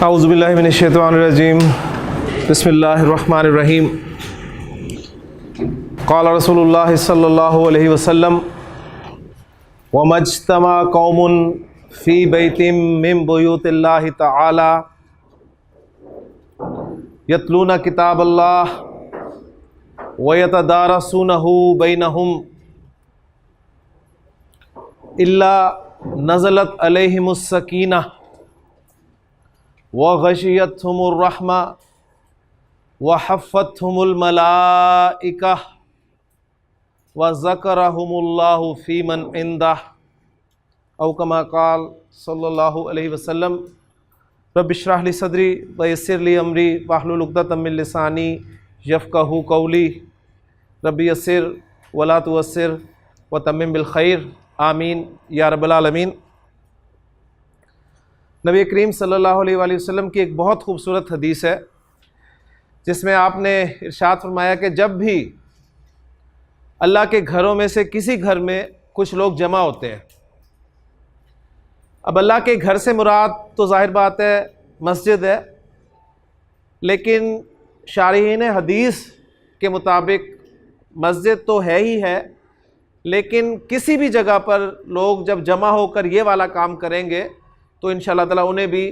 औज़ुबिल्लाहि मिनश्शैतानिर्रजीम बिस्मिल्लाहिर्रहमानिर्रहीम क़ाल रसूलुल्लाह सल्लल्लाहु अलैहि वसल्लम वमज्तमा कौमुन फ़ी बैतिम मिन बुयूतिल्लाहि तआला यतलूना किताबल्लाह व यतदारसूनहु बैनहुम इल्ला नज़लत अलैहिमुस सकीनह व गशियतहुमुर रहमा व हफ़्फ़तहुमुल मलाइका व ज़करहुमुल्लाहु फ़ीमन इंदह औ कमा क़ाल सल्लल्लाहु अलैहि वसल्लम रब्बि इश्रह ली सदरी व यस्सिर ली अमरी वहलुल उक़दतम मिन लिसानी यफ़क़हू क़ौली रब्बि यस्सिर वला तुअस्सिर व तम्मिम बिल खैर आमीन या रब्बल आलमीन। नबी करीम सल्लल्लाहु अलैहि वसल्लम की एक बहुत खूबसूरत हदीस है जिसमें आपने इरशाद फरमाया कि जब भी अल्लाह के घरों में से किसी घर में कुछ लोग जमा होते हैं, अब अल्लाह के घर से मुराद तो ज़ाहिर बात है मस्जिद है, लेकिन शारिहीन हदीस के मुताबिक मस्जिद तो है ही है, लेकिन किसी भी जगह पर लोग जब जमा होकर ये वाला काम करेंगे तो इंशाअल्लाह ताला उन्हें भी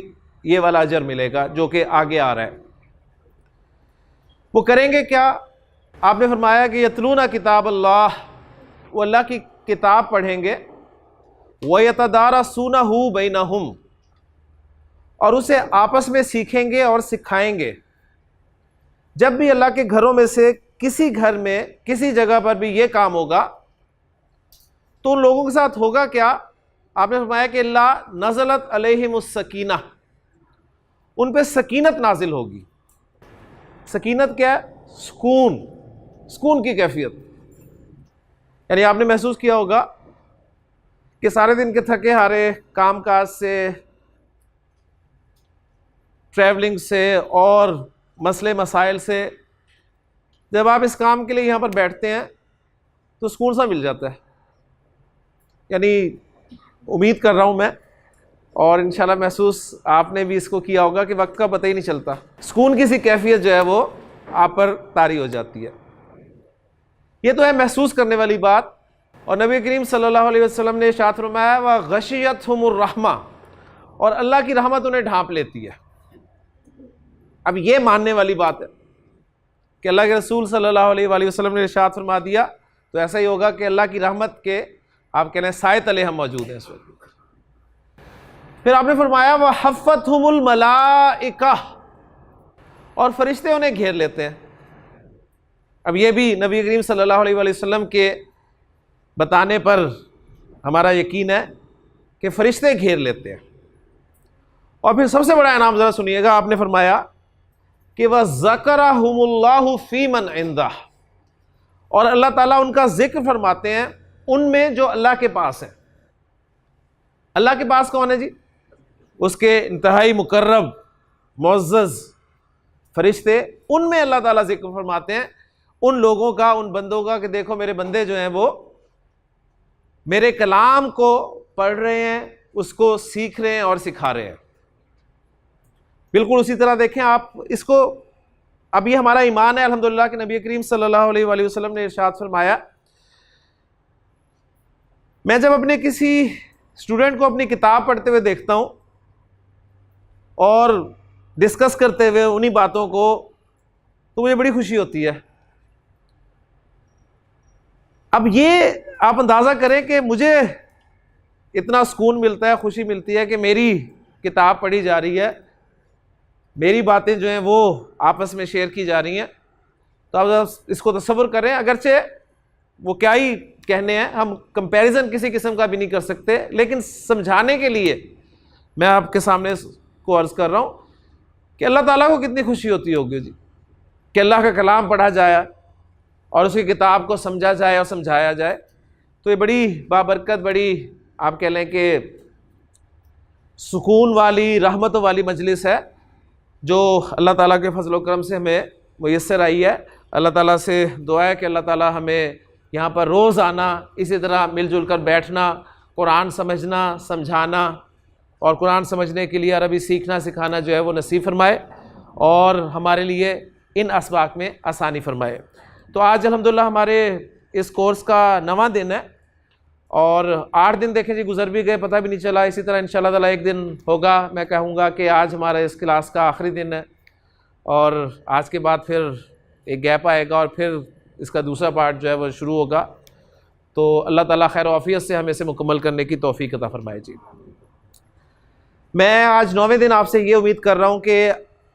ये वाला अजर मिलेगा जो कि आगे आ रहा है। वो करेंगे क्या? आपने फरमाया कि यतलूना किताब अल्लाह, वो अल्लाह की किताब पढ़ेंगे, व यतदारसूनहु बैनहुम, और उसे आपस में सीखेंगे और सिखाएंगे। जब भी अल्लाह के घरों में से किसी घर में किसी जगह पर भी ये काम होगा तो उन लोगों के साथ होगा क्या? आपने फरमाया कि अल्लाह नज़लत अलैहिमुस सकीना, उन पे सकीनत नाजिल होगी। सकीनत क्या है? सुकून, सुकून की कैफियत। यानी आपने महसूस किया होगा कि सारे दिन के थके हारे काम काज से, ट्रैवलिंग से और मसले मसाइल से जब आप इस काम के लिए यहाँ पर बैठते हैं तो सुकून सा मिल जाता है। यानी उम्मीद कर रहा हूँ मैं, और इंशाल्लाह महसूस आपने भी इसको किया होगा कि वक्त का पता ही नहीं चलता, सुकून की सी कैफियत जो है वो आप पर तारी हो जाती है। ये तो है महसूस करने वाली बात। और नबी करीम सल्लल्लाहु अलैहि वसल्लम ने इरशाद फरमाया व गशियतहुमुर रहमा, और अल्लाह की रहमत उन्हें ढांप लेती है। अब ये मानने वाली बात है कि अल्लाह के रसूल सल्लल्लाहु अलैहि वसल्लम ने इरशाद फरमा दिया तो ऐसा ही होगा कि अल्लाह की रहमत के आप कहने साए तले हम मौजूद हैं इस वक्त। फिर आपने फरमाया वह हफ़्फ़तहुमुल मलाइका, और फरिश्ते उन्हें घेर लेते हैं। अब ये भी नबी करीम सल्लल्लाहु अलैहि वसल्लम के बताने पर हमारा यकीन है कि फरिश्ते घेर लेते हैं। और फिर सबसे बड़ा इनाम ज़रा सुनिएगा, आपने फरमाया कि वह ज़करहुमुल्लाहु फ़ीमन इंदह, और अल्लाह ताला उनका जिक्र फरमाते हैं उनमें जो अल्लाह के पास है। अल्लाह के पास कौन है जी? उसके इंतहाई मुकर्रब मुअज़्ज़ज़ फरिश्ते, उनमें अल्लाह ताला जिक्र फरमाते हैं उन लोगों का, उन बंदों का कि देखो मेरे बंदे जो हैं वो मेरे कलाम को पढ़ रहे हैं, उसको सीख रहे हैं और सिखा रहे हैं। बिल्कुल उसी तरह देखें आप इसको, अब ये हमारा ईमान है अल्हम्दुलिल्लाह कि नबी करीम सल्लल्लाहु अलैहि वसल्लम ने इरशाद फरमाया। मैं जब अपने किसी स्टूडेंट को अपनी किताब पढ़ते हुए देखता हूँ और डिस्कस करते हुए उन्हीं बातों को, तो मुझे बड़ी खुशी होती है। अब ये आप अंदाज़ा करें कि मुझे इतना सुकून मिलता है, खुशी मिलती है कि मेरी किताब पढ़ी जा रही है, मेरी बातें जो हैं वो आपस में शेयर की जा रही हैं। तो आप इसको तसव्वुर करें, अगरचे वो क्या ही कहने हैं, हम कंपैरिजन किसी किस्म का भी नहीं कर सकते, लेकिन समझाने के लिए मैं आपके सामने को अर्ज़ कर रहा हूँ कि अल्लाह ताला को कितनी खुशी होती होगी जी कि अल्लाह का कलाम पढ़ा जाए और उसकी किताब को समझा जाए और समझाया जाए। तो ये बड़ी बाबरकत, बड़ी आप कह लें कि सुकून वाली, रहमत वाली मजलिस है जो अल्लाह ताला के फजल व करम से हमें मुयस्सर आई है। अल्लाह ताला से दुआ है कि अल्लाह ताला हमें यहाँ पर रोज़ आना, इसी तरह मिलजुल कर बैठना, कुरान समझना, समझाना और कुरान समझने के लिए अरबी सीखना सिखाना जो है वो नसीब फरमाए और हमारे लिए इन असबाक में आसानी फरमाए। तो आज अल्हम्दुलिल्लाह हमारे इस कोर्स का 9वां दिन है और 8 दिन देखें जी गुजर भी गए, पता भी नहीं चला। इसी तरह इंशाअल्लाह ताला एक दिन होगा, मैं कहूँगा कि आज हमारा इस क्लास का आखिरी दिन है और आज के बाद फिर एक गैप आएगा और फिर इसका दूसरा पार्ट जो है वो शुरू होगा। तो अल्लाह ताला खैर आफियत से हमें इसे मुकम्मल करने की तौफीक अता फरमाए जी। मैं आज 9वें दिन आपसे ये उम्मीद कर रहा हूँ कि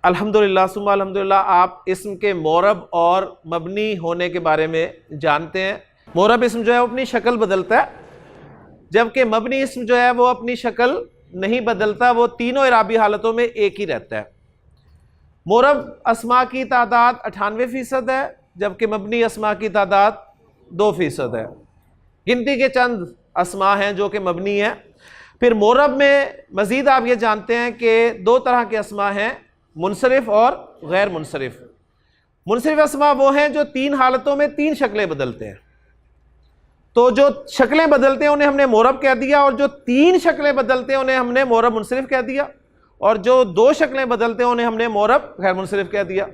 अल्हम्दुलिल्लाह सुम्मा अल्हम्दुलिल्लाह आप इस्म के मोरब और मबनी होने के बारे में जानते हैं। मोरब इस्म जो है वो अपनी शक्ल बदलता है, जबकि मबनी इस्म जो है वो अपनी शक्ल नहीं बदलता, वो तीनों इराबी हालतों में एक ही रहता है। मोरब अस्मा की तादाद 98% है, जबकि मबनी अस्मा की तादाद 2% है। गिनती के चंद अस्मा हैं जो कि मबनी हैं। फिर मोरब में मज़ीद आप ये जानते हैं कि 2 तरह के अस्मा हैं, मुनसरिफ और गैर मुनसरिफ। मुनसरिफ अस्मा वो हैं जो 3 हालतों में 3 शक्लें बदलते हैं। तो जो शक्लें बदलते हैं उन्हें हमने मोरब कह दिया, और जो 3 शक्लें बदलते हैं उन्हें हमने मोरब मुनसरिफ कह दिया, और जो 2 शक्लें बदलते हैं उन्हें हमने मोरब गैर मुनसरिफ कह दिया।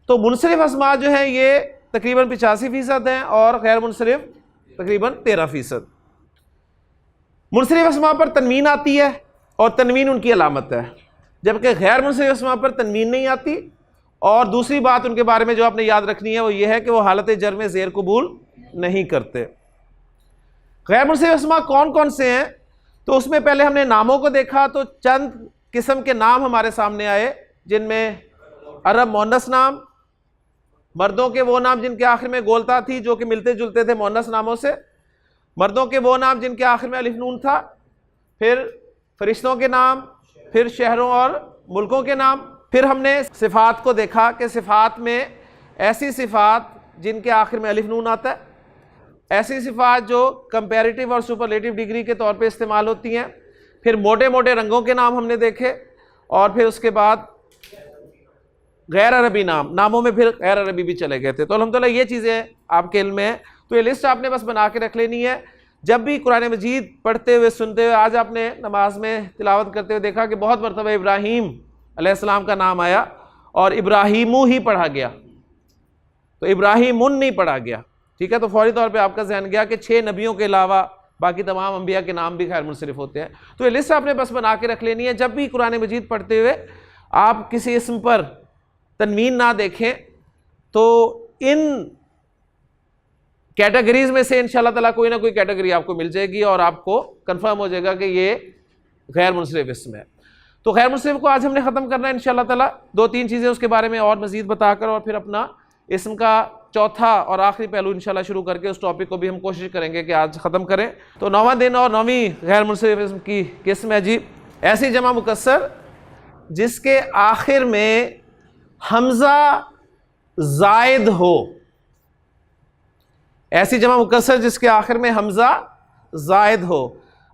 तो मुनसरिफ अस्मा जो है ये तकरीबन 85% हैं और गैर मुनसरिफ तकरीबन 13%। मुनसरिफ अस्मा पर तनवीन आती है और तनवीन उनकी अलामत है, जबकि गैर मुनसरिफ अस्मा पर तनवीन नहीं आती। और दूसरी बात उनके बारे में जो आपने याद रखनी है वो ये है कि वो हालत जर में ज़ेर कबूल नहीं करते। गैर मुनसरिफ अस्मा कौन कौन से हैं, तो उसमें पहले हमने नामों को देखा, तो चंद किस्म के नाम हमारे सामने आए, जिनमें अरब मोनस नाम, मर्दों के वो नाम जिनके आखिर में गोलता थी जो कि मिलते जुलते थे मोनस नामों से, मर्दों के वो नाम जिनके आखिर में अलिफ नून था, फिर फरिश्तों के नाम, फिर शहरों और मुल्कों के नाम। फिर हमने सिफ़ात को देखा कि सिफ़ात में ऐसी सिफ़ात जिनके आखिर में अलिफ नून आता है, ऐसी सिफ़ात जो कंपैरेटिव और सुपरलेटिव डिग्री के तौर पे इस्तेमाल होती हैं। फिर मोटे मोटे रंगों के नाम हमने देखे, और फिर उसके बाद गैर अरबी नामों में फिर गैर अरबी भी चले गए थे। तो अल्हम्दुलिल्लाह ये चीज़ें आपके इल्म में है, तो ये लिस्ट आपने बस बना के रख लेनी है। जब भी कुरान मजीद पढ़ते हुए सुनते हुए, आज आपने नमाज में तिलावत करते हुए देखा कि बहुत मरतबा इब्राहीम अलैहिस्सलाम का नाम आया और इब्राहीमू ही पढ़ा गया, तो इब्राहीमुन नहीं पढ़ा गया, ठीक है। तो फौरी तौर पे आपका ज़हन गया कि 6 नबियों के अलावा बाकी तमाम अंबिया के नाम भी गैर मुनसरिफ होते हैं। तो ये लिस्ट आपने बस बना के रख लेनी है। जब भी कुरान मजीद पढ़ते हुए आप किसी इस्म पर तनवीन ना देखें तो इन कैटेगरीज में से इंशाअल्लाह ताला कोई ना कोई कैटेगरी आपको मिल जाएगी और आपको कंफर्म हो जाएगा कि ये गैर मुनसरिफ इस्म है। तो गैर मुनसरिफ को आज हमने ख़त्म करना है इंशाअल्लाह ताला। 2-3 चीज़ें उसके बारे में और मज़ीद बताकर और फिर अपना इस्म का चौथा और आखिरी पहलू इंशाअल्लाह शुरू करके उस टॉपिक को भी हम कोशिश करेंगे कि आज ख़त्म करें। तो 9वां दिन और 9वीं गैर मुनसरिफ इस्म की किस्म है जी ऐसी जमा मुकस्सर जिसके आखिर में हमज़ा ज़ायद हो। ऐसी जमा मुकस्सर जिसके आखिर में हमज़ा ज़ायद हो।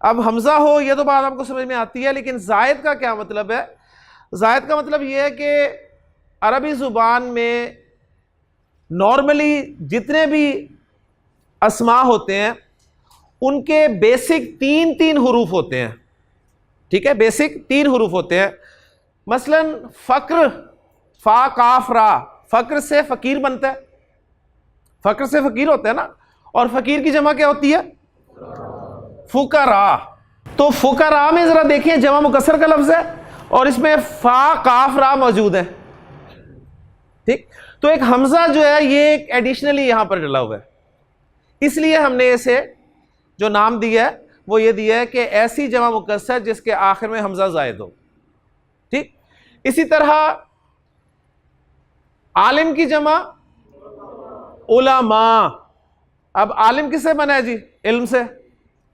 अब हमज़ा हो ये तो बात आपको समझ में आती है, लेकिन ज़ायद का क्या मतलब है? ज़ायद का मतलब ये है कि अरबी ज़ुबान में नॉर्मली जितने भी अस्मा होते हैं उनके बेसिक 3 हुरूफ होते हैं, ठीक है, बेसिक 3 हुरूफ होते हैं। मसलन फ़क्र, फ़ा काफ रा, फ़क्र से फ़कीर बनता है, फ़क्र से फ़कीर होता है ना, और फ़कीर की जमा क्या होती है? फ़ुकरा। तो फ़ुकरा में ज़रा देखिए जमा मुकस्सर का लफ्ज़ है और इसमें फ़ा काफ रा मौजूद है, ठीक। तो एक हमज़ा जो है ये एक एडिशनली यहां पर डला हुआ है, इसलिए हमने इसे जो नाम दिया है वो ये दिया है कि ऐसी जमा मुकस्सर जिसके आखिर में हमज़ा ज़ायद हो, ठीक। इसी तरह आलिम की जमा उलमा। अब आलिम किससे बना है जी? इल्म से,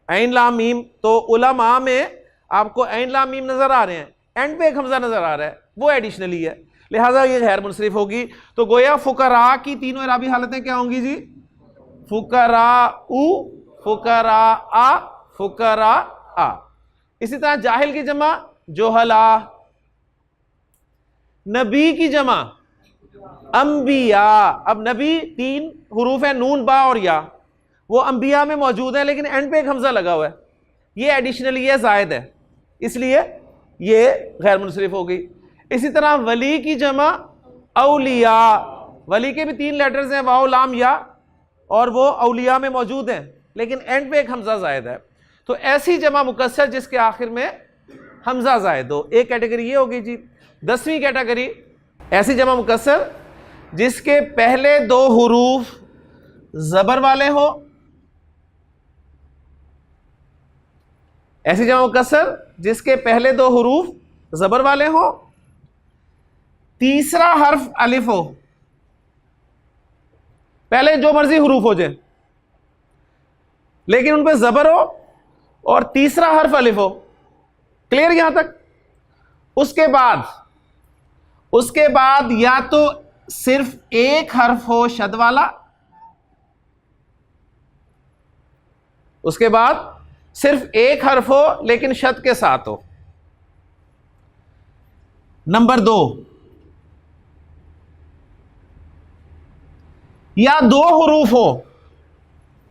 ऐन लाम मीम। तो उलमा में आपको ऐन लाम मीम नजर आ रहे हैं, एंड पे एक हमजा नजर आ रहा है, वो एडिशनली है, लिहाजा ये गैर मुनसरिफ होगी। तो गोया फुकरा की तीनों इराबी हालतें क्या होंगी जी? फुकरा उ, फुकरा आ, फुकरा आ। इसी तरह जाहिल की जमा जोहला। नबी की जमा अंबिया। अब नबी 3 हुरूफ है, नून बा और या, वो अंबिया में मौजूद है लेकिन एंड पे एक हमजा लगा हुआ है, ये एडिशनली है, जायद है, इसलिए ये गैर मुनसरिफ हो गई। इसी तरह वली की जमा औलिया, वली के भी 3 लेटर्स हैं, वाओ लाम या, और वो औलिया में मौजूद हैं, लेकिन एंड पे एक हमजा जायद है। तो ऐसी जमा मुकस्सर जिसके आखिर में हमजा जायद हो, एक कैटेगरी ये होगी जी। 10वीं कैटेगरी ऐसी जमा मुकस्सर जिसके पहले 2 हुरूफ जबर वाले हो। ऐसी जमा मुकस्सर जिसके पहले 2 हुरूफ जबर वाले हो, तीसरा हर्फ अलिफ हो, पहले जो मर्जी हुरूफ हो जाए लेकिन उन पे जबर हो, और तीसरा हर्फ अलिफ हो। क्लियर यहां तक? उसके बाद या तो सिर्फ एक हर्फ हो शद वाला, उसके बाद सिर्फ एक हर्फ हो लेकिन शद के साथ हो। नंबर 2, या 2 हुरूफ हो,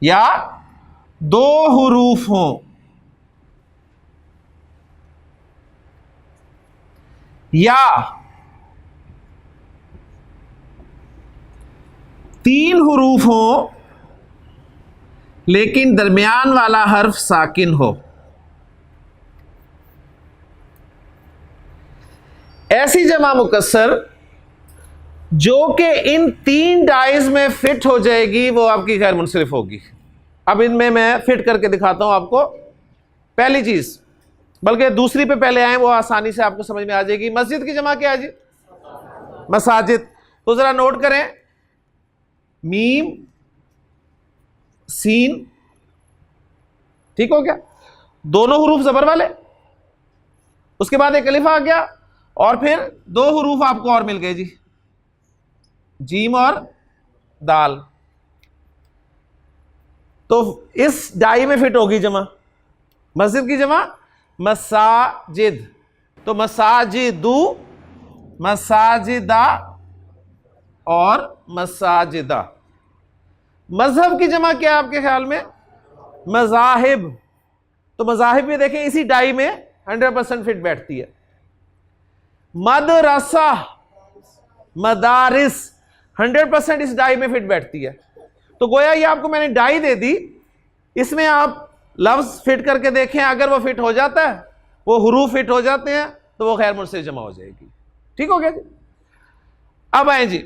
या 2 हुरूफ हो, या 3 हुरूफ हो लेकिन दरमियान वाला हर्फ साकिन हो। ऐसी जमा मुकस्सर जो कि इन 3 डाइज में फिट हो जाएगी वो आपकी गैर मुनसरिफ होगी। अब इनमें मैं फिट करके दिखाता हूं आपको। पहली चीज, बल्कि दूसरी पे पहले आए, वो आसानी से आपको समझ में आ जाएगी। मस्जिद की जमा क्या है जी? मसाजिद। तो जरा नोट करें, मीम सीन, ठीक हो गया, दोनों हुरूफ जबर वाले, उसके बाद एक अलिफ आ गया, और फिर 2 हुरूफ आपको और मिल गए जी, जीम और दाल। तो इस डाई में फिट होगी जमा। मस्जिद की जमा मसाजिद, तो मसाजिदु, मसाजिदा और मसाजिदा। मजहब की जमा क्या है आपके ख्याल में? मजाहिब। तो मजाहिब में देखें इसी डाई में 100% फिट बैठती है। मदरसा, मदारिस 100% इस डाई में फिट बैठती है। तो गोया ये आपको मैंने डाई दे दी, इसमें आप लफ्ज फिट करके देखें, अगर वो फिट हो जाता है, वो हुरूफ फिट हो जाते हैं, तो वो गैर मुनसरिफ जमा हो जाएगी। ठीक हो गया जी? अब आए जी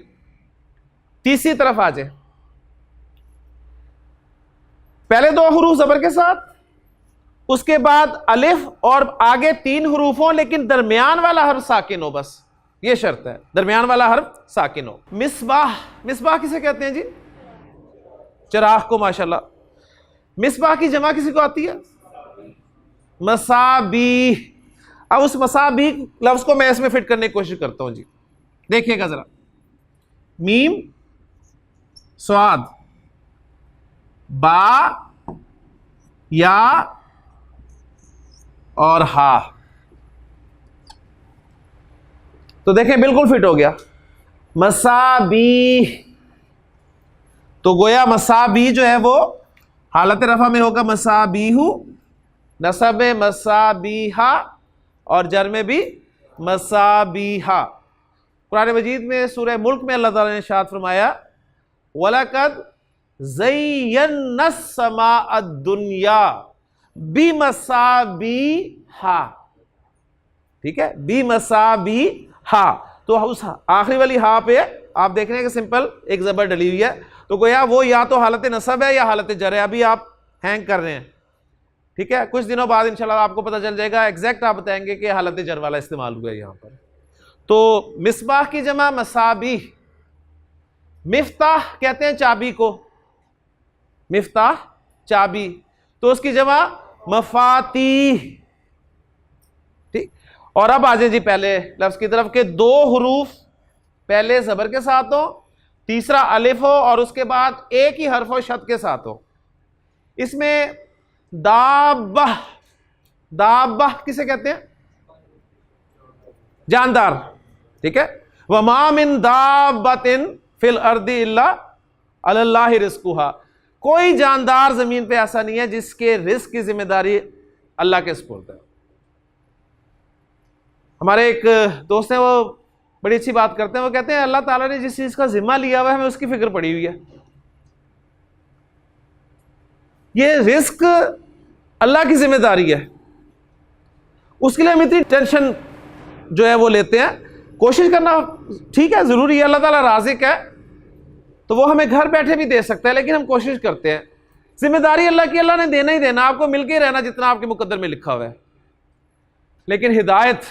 तीसरी तरफ आ जाए। पहले 2 हुरूफ जबर के साथ, उसके बाद अलिफ, और आगे 3 हुरूफ हो लेकिन दरमियान वाला हर्फ साकिन हो, बस ये शर्त है, दरमियान वाला हर्फ साकिन हो। मिसबाह, मिसबाह किसे कहते हैं जी? चिराग को। माशाल्लाह। मिसबाह की जमा किसी को आती है? मसाबीह। अब उस मसाबीह लफ्ज को मैं इसमें फिट करने की कोशिश करता हूं जी। देखिएगा जरा, मीम स्वाद, बा, या और हा। तो देखें बिल्कुल फिट हो गया। मसाबीह, तो गोया मसाबी जो है वो हालत रफा में होगा मसाबीहू, नसब में मसाबीहा, और जर में भी मसाबीहा। कुरान मजीद में सूरह मुल्क में अल्लाह ताला ने इरशाद फरमाया, वलकद ज़य्यन्ना समाअ दुनिया बिमसाबीहा। ठीक है, बिमसाबीहा। तो उस आखिरी वाली हा पे आप देख रहे हैं कि सिंपल एक जबर डली हुई है। तो गोया वो या तो हालत नसब है या हालत जर है। अभी आप हैंग कर रहे हैं, ठीक है, कुछ दिनों बाद इंशाल्लाह आपको पता चल जाएगा, एग्जैक्ट आप बताएंगे कि हालत जर वाला इस्तेमाल हुआ है यहां पर। तो मिसबाह की जमा मसाबीह। मिफ्ताह कहते हैं चाबी को, मिफ्ताह चाबी, तो उसकी जमा मफातीह। ठीक, और अब आ जाए जी पहले लफ्ज की तरफ के 2 हुरूफ पहले जबर के साथ हो, तीसरा अलिफ हो, और उसके बाद एक ही हर्फ हो शद के साथ हो। इसमें दाब्बाह, दाब्बाह किसे कहते हैं? जानदार। ठीक है, वमा मिन दाब्बतिन फिल अर्दी इल्ला अलल्लाहि रिज़्कुहा। कोई जानदार जमीन पे ऐसा नहीं है जिसके रिस्क की जिम्मेदारी अल्लाह के सुपुर्द है। हमारे एक दोस्त हैं, वो बड़ी अच्छी बात करते हैं। वो कहते हैं अल्लाह ताला ने जिस चीज़ का जिम्मा लिया हुआ है हमें उसकी फिक्र पड़ी हुई है। ये रिस्क अल्लाह की जिम्मेदारी है, उसके लिए हम इतनी टेंशन जो है वो लेते हैं। कोशिश करना ठीक है, ज़रूरी है, अल्लाह ताला राज़िक है तो वो हमें घर बैठे भी दे सकता है, लेकिन हम कोशिश करते हैं। जिम्मेदारी अल्लाह की, अल्लाह ने देना ही देना, आपको मिल के रहना जितना आपके मुकद्दर में लिखा हुआ है। लेकिन हिदायत,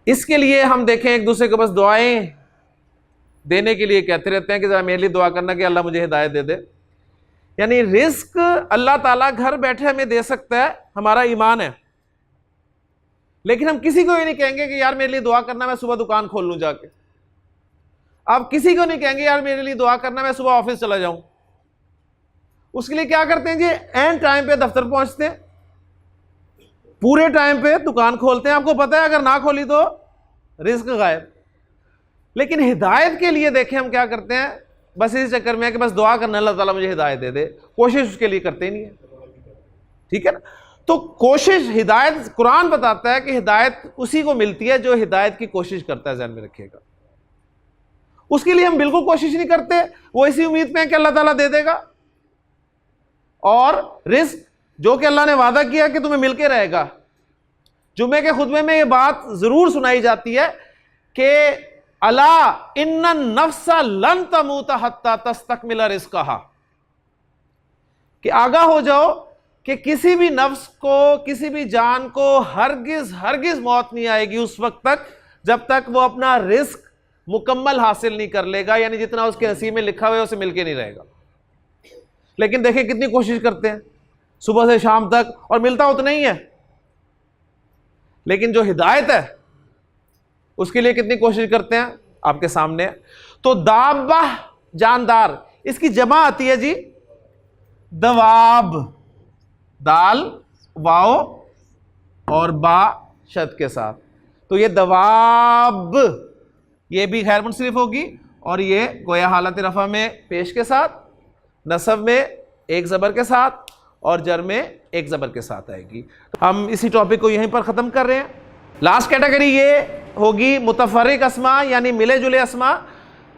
इसके लिए हम देखें एक दूसरे को बस दुआएं देने के लिए कहते रहते हैं कि जरा मेरे लिए दुआ करना कि अल्लाह मुझे हिदायत दे दे। यानी रिस्क अल्लाह ताला घर बैठे हमें दे सकता है, हमारा ईमान है। लेकिन हम किसी को भी नहीं कहेंगे कि यार मेरे लिए दुआ करना, मैं सुबह दुकान खोल लूं जाके। आप किसी को नहीं कहेंगे यार मेरे लिए दुआ करना, मैं सुबह ऑफिस चला जाऊं। उसके लिए क्या करते हैं जी, एंड टाइम पे दफ्तर पहुंचते हैं, पूरे टाइम पे दुकान खोलते हैं। आपको पता है अगर ना खोली तो रिस्क गायब। लेकिन हिदायत के लिए देखें हम क्या करते हैं, बस इस चक्कर में है कि बस दुआ करना अल्लाह ताला मुझे हिदायत दे दे, कोशिश उसके लिए करते ही नहीं है। ठीक है ना? तो कोशिश, हिदायत, कुरान बताता है कि हिदायत उसी को मिलती है जो हिदायत की कोशिश करता है, ध्यान में रखिएगा। उसके लिए हम बिल्कुल कोशिश नहीं करते, वो इसी उम्मीद में है कि अल्लाह ताला दे देगा। और रिस्क जो कि अल्लाह ने वादा किया कि तुम्हें मिलके रहेगा। जुम्मे के खुतबे में यह बात जरूर सुनाई जाती है कि अला इन्ना नफ्सा लन तमूता हत्ता तस्तकमिला रिज़्क़हा, कि आगाह हो जाओ कि किसी भी नफ्स को, किसी भी जान को हरगिज हरगिज मौत नहीं आएगी उस वक्त तक जब तक वो अपना रिस्क मुकम्मल हासिल नहीं कर लेगा, यानी जितना उसके नसीब में लिखा हुआ है उसे मिलके नहीं रहेगा। लेकिन देखिए कितनी कोशिश करते हैं सुबह से शाम तक, और मिलता उतना ही है। लेकिन जो हिदायत है उसके लिए कितनी कोशिश करते हैं, आपके सामने है। तो दाबा, जानदार, इसकी जमा आती है जी दवाब, दाल वाओ और बा शद के साथ। तो ये दवाब, ये भी गैर मुनसरिफ होगी, और ये गोया हालत रफा में पेश के साथ, नसब में एक ज़बर के साथ, और जर में एक ज़बर के साथ आएगी। हम इसी टॉपिक को यहीं पर ख़त्म कर रहे हैं। लास्ट कैटेगरी ये होगी मुतफर्रिक अस्मा, यानी मिले जुले अस्मा।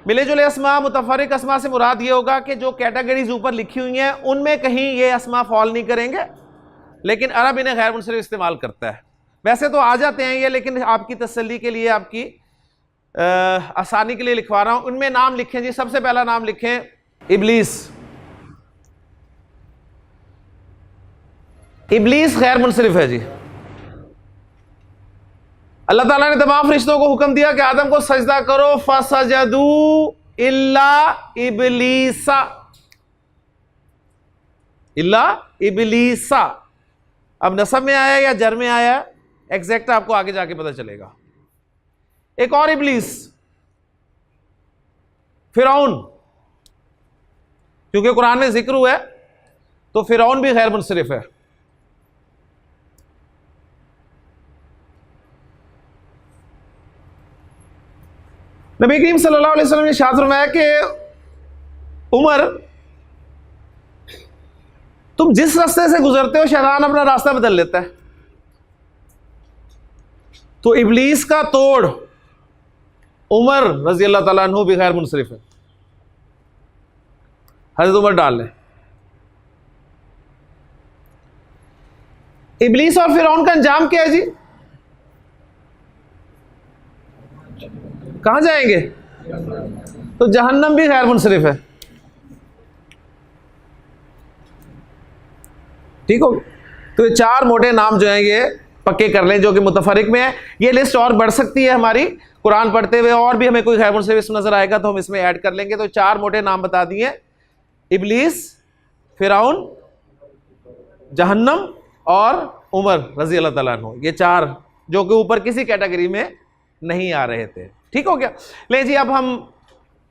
मिले जुले अस्मा, मुतफर्रिक अस्मा से मुराद ये होगा कि जो कैटेगरीज ऊपर लिखी हुई हैं उनमें कहीं ये अस्मा फॉल नहीं करेंगे, लेकिन अरब इन्हें गैर मुनसरिफ इस्तेमाल करता है। वैसे तो आ जाते हैं ये, लेकिन आपकी तसल्ली के लिए, आपकी आसानी के लिए लिखवा रहा हूं। उनमें नाम लिखें जी। सबसे पहला नाम लिखें इब्लीस। इब्लीस गैर मुनसरिफ है जी। अल्लाह ताला ने तमाम फरिश्तों को हुक्म दिया कि आदम को सजदा करो, फसजदू इल्ला इब्लीसा, इल्ला इब्लीसा। अब नसब में आया या जर में आया, एग्जैक्ट आपको आगे जाके पता चलेगा। एक और इब्लीस, फिरौन, क्योंकि कुरान में जिक्र हुआ है तो फिरौन भी गैर मुनसरिफ है। नबी करीम सल्लल्लाहु अलैहि वसल्लम ने इरशाद फरमाया कि उमर, तुम जिस रास्ते से गुजरते हो शैतान अपना रास्ता बदल लेता है। तो इब्लीस का तोड़ उमर रजी अल्लाह ताला अन्हु भी गैर मुनसरिफ है। हज़रत उमर डाल लें। इब्लीस और फिरौन का अंजाम क्या है जी? कहां जाएंगे? तो जहन्नम भी गैर मुनसरिफ है। ठीक हो? तो ये चार मोटे नाम जो हैं ये पक्के कर लें जो कि मुतफरिक में है। ये लिस्ट और बढ़ सकती है हमारी कुरान पढ़ते हुए, और भी हमें कोई गैर मुनसरिफ नजर आएगा तो हम इसमें ऐड कर लेंगे। तो चार मोटे नाम बता दिए, इब्लीस, फिरौन, जहन्नम और उमर रजी अल्लाह ताला अन्हु। ये चार जो कि ऊपर किसी कैटेगरी में नहीं आ रहे थे। ठीक हो गया? ले जी, अब हम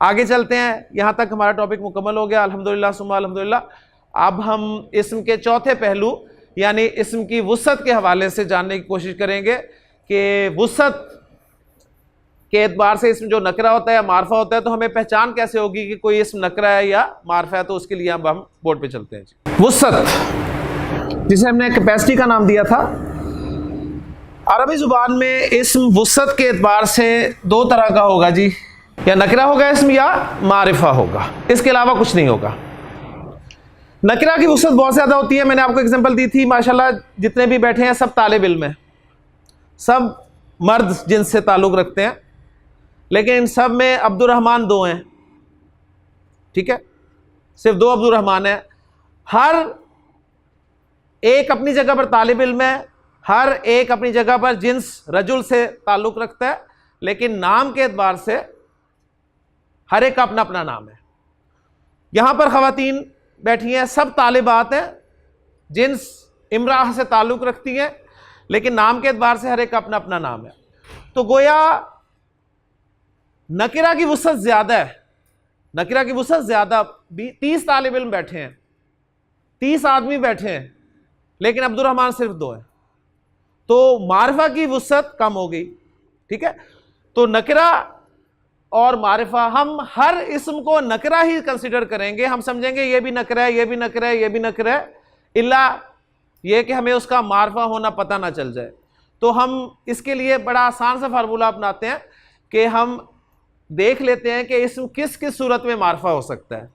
आगे चलते हैं। यहां तक हमारा टॉपिक मुकम्मल हो गया, अल्हम्दुलिल्लाह सुम्मा अल्हम्दुलिल्लाह। अब हम इस्म के चौथे पहलू यानी इस्म की वुसअत के हवाले से जानने की कोशिश करेंगे कि वुसअत के एतबार से इसमें जो नकरा होता है या मारफा होता है, तो हमें पहचान कैसे होगी कि कोई इसम नकरा है या मारफा है। तो उसके लिए अब हम बोर्ड पे चलते हैं जी। वुसअत, जिसे हमने कैपेसिटी का नाम दिया था, अरबी जुबान में इस्म वुसअत के एतबार से दो तरह का होगा जी, या नकरा होगा इस्म या मारिफा होगा, इसके अलावा कुछ नहीं होगा। नकरा की वुसअत बहुत ज़्यादा होती है, मैंने आपको एग्जांपल दी थी। माशाल्लाह जितने भी बैठे हैं सब तालिब इल्म हैं, सब मर्द जिनस से ताल्लुक़ रखते हैं, लेकिन इन सब में अब्दुर्रहमान दो हैं, ठीक है, सिर्फ दो अब्दुर्रहमान हैं। हर एक अपनी जगह पर तालिब इल्म है, हर एक अपनी जगह पर जिन्स रजुल से ताल्लुक़ रखता है, लेकिन नाम के एतबार से हर एक का अपना अपना नाम है। यहाँ पर ख़वातीन बैठी हैं, सब तालिबात हैं, जिन्स इमराह से ताल्लुक़ रखती हैं, लेकिन नाम के एतबार से हर एक का अपना अपना नाम है। तो गोया नकिरा की वुसअत ज़्यादा है, नकिरा की वुसअत ज़्यादा। 30 तालिब इल्म बैठे हैं, 30 आदमी बैठे हैं, लेकिन अब्दुर्रहमान सिर्फ दो हैं, तो मारिफा की वुसअत कम हो गई, ठीक है। तो नकिरा और मारिफा, हम हर इस्म को नकरा ही कंसिडर करेंगे, हम समझेंगे ये भी नकरा है, ये भी नकरा है, ये भी नकरा है, इल्ला ये कि हमें उसका मारिफा होना पता ना चल जाए। तो हम इसके लिए बड़ा आसान सा फार्मूला अपनाते हैं कि हम देख लेते हैं कि इस्म किस किस सूरत में मारिफा हो सकता है,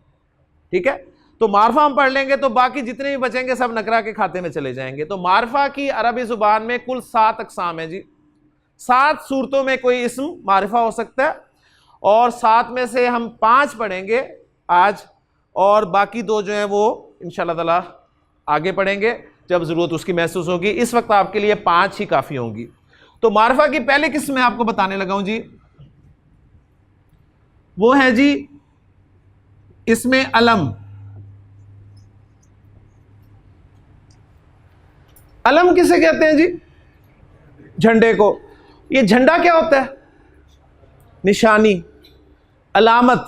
ठीक है। तो मारिफा हम पढ़ लेंगे तो बाकी जितने भी बचेंगे सब नकरा के खाते में चले जाएंगे। तो मारिफा की अरबी ज़ुबान में कुल 7 अक़साम है जी, 7 सूरतों में कोई इस्म मारिफा हो सकता है, और 7 में से हम 5 पढ़ेंगे आज, और बाकी 2 जो हैं वो इंशाअल्लाह ताला आगे पढ़ेंगे जब ज़रूरत उसकी महसूस होगी। इस वक्त आपके लिए 5 ही काफ़ी होंगी। तो मारिफा की पहली किस्म मैं आपको बताने लगा हूं जी, वो है जी इसमें अलम। अलम किसे कहते हैं जी? झंडे को। ये झंडा क्या होता है? निशानी, अलामत।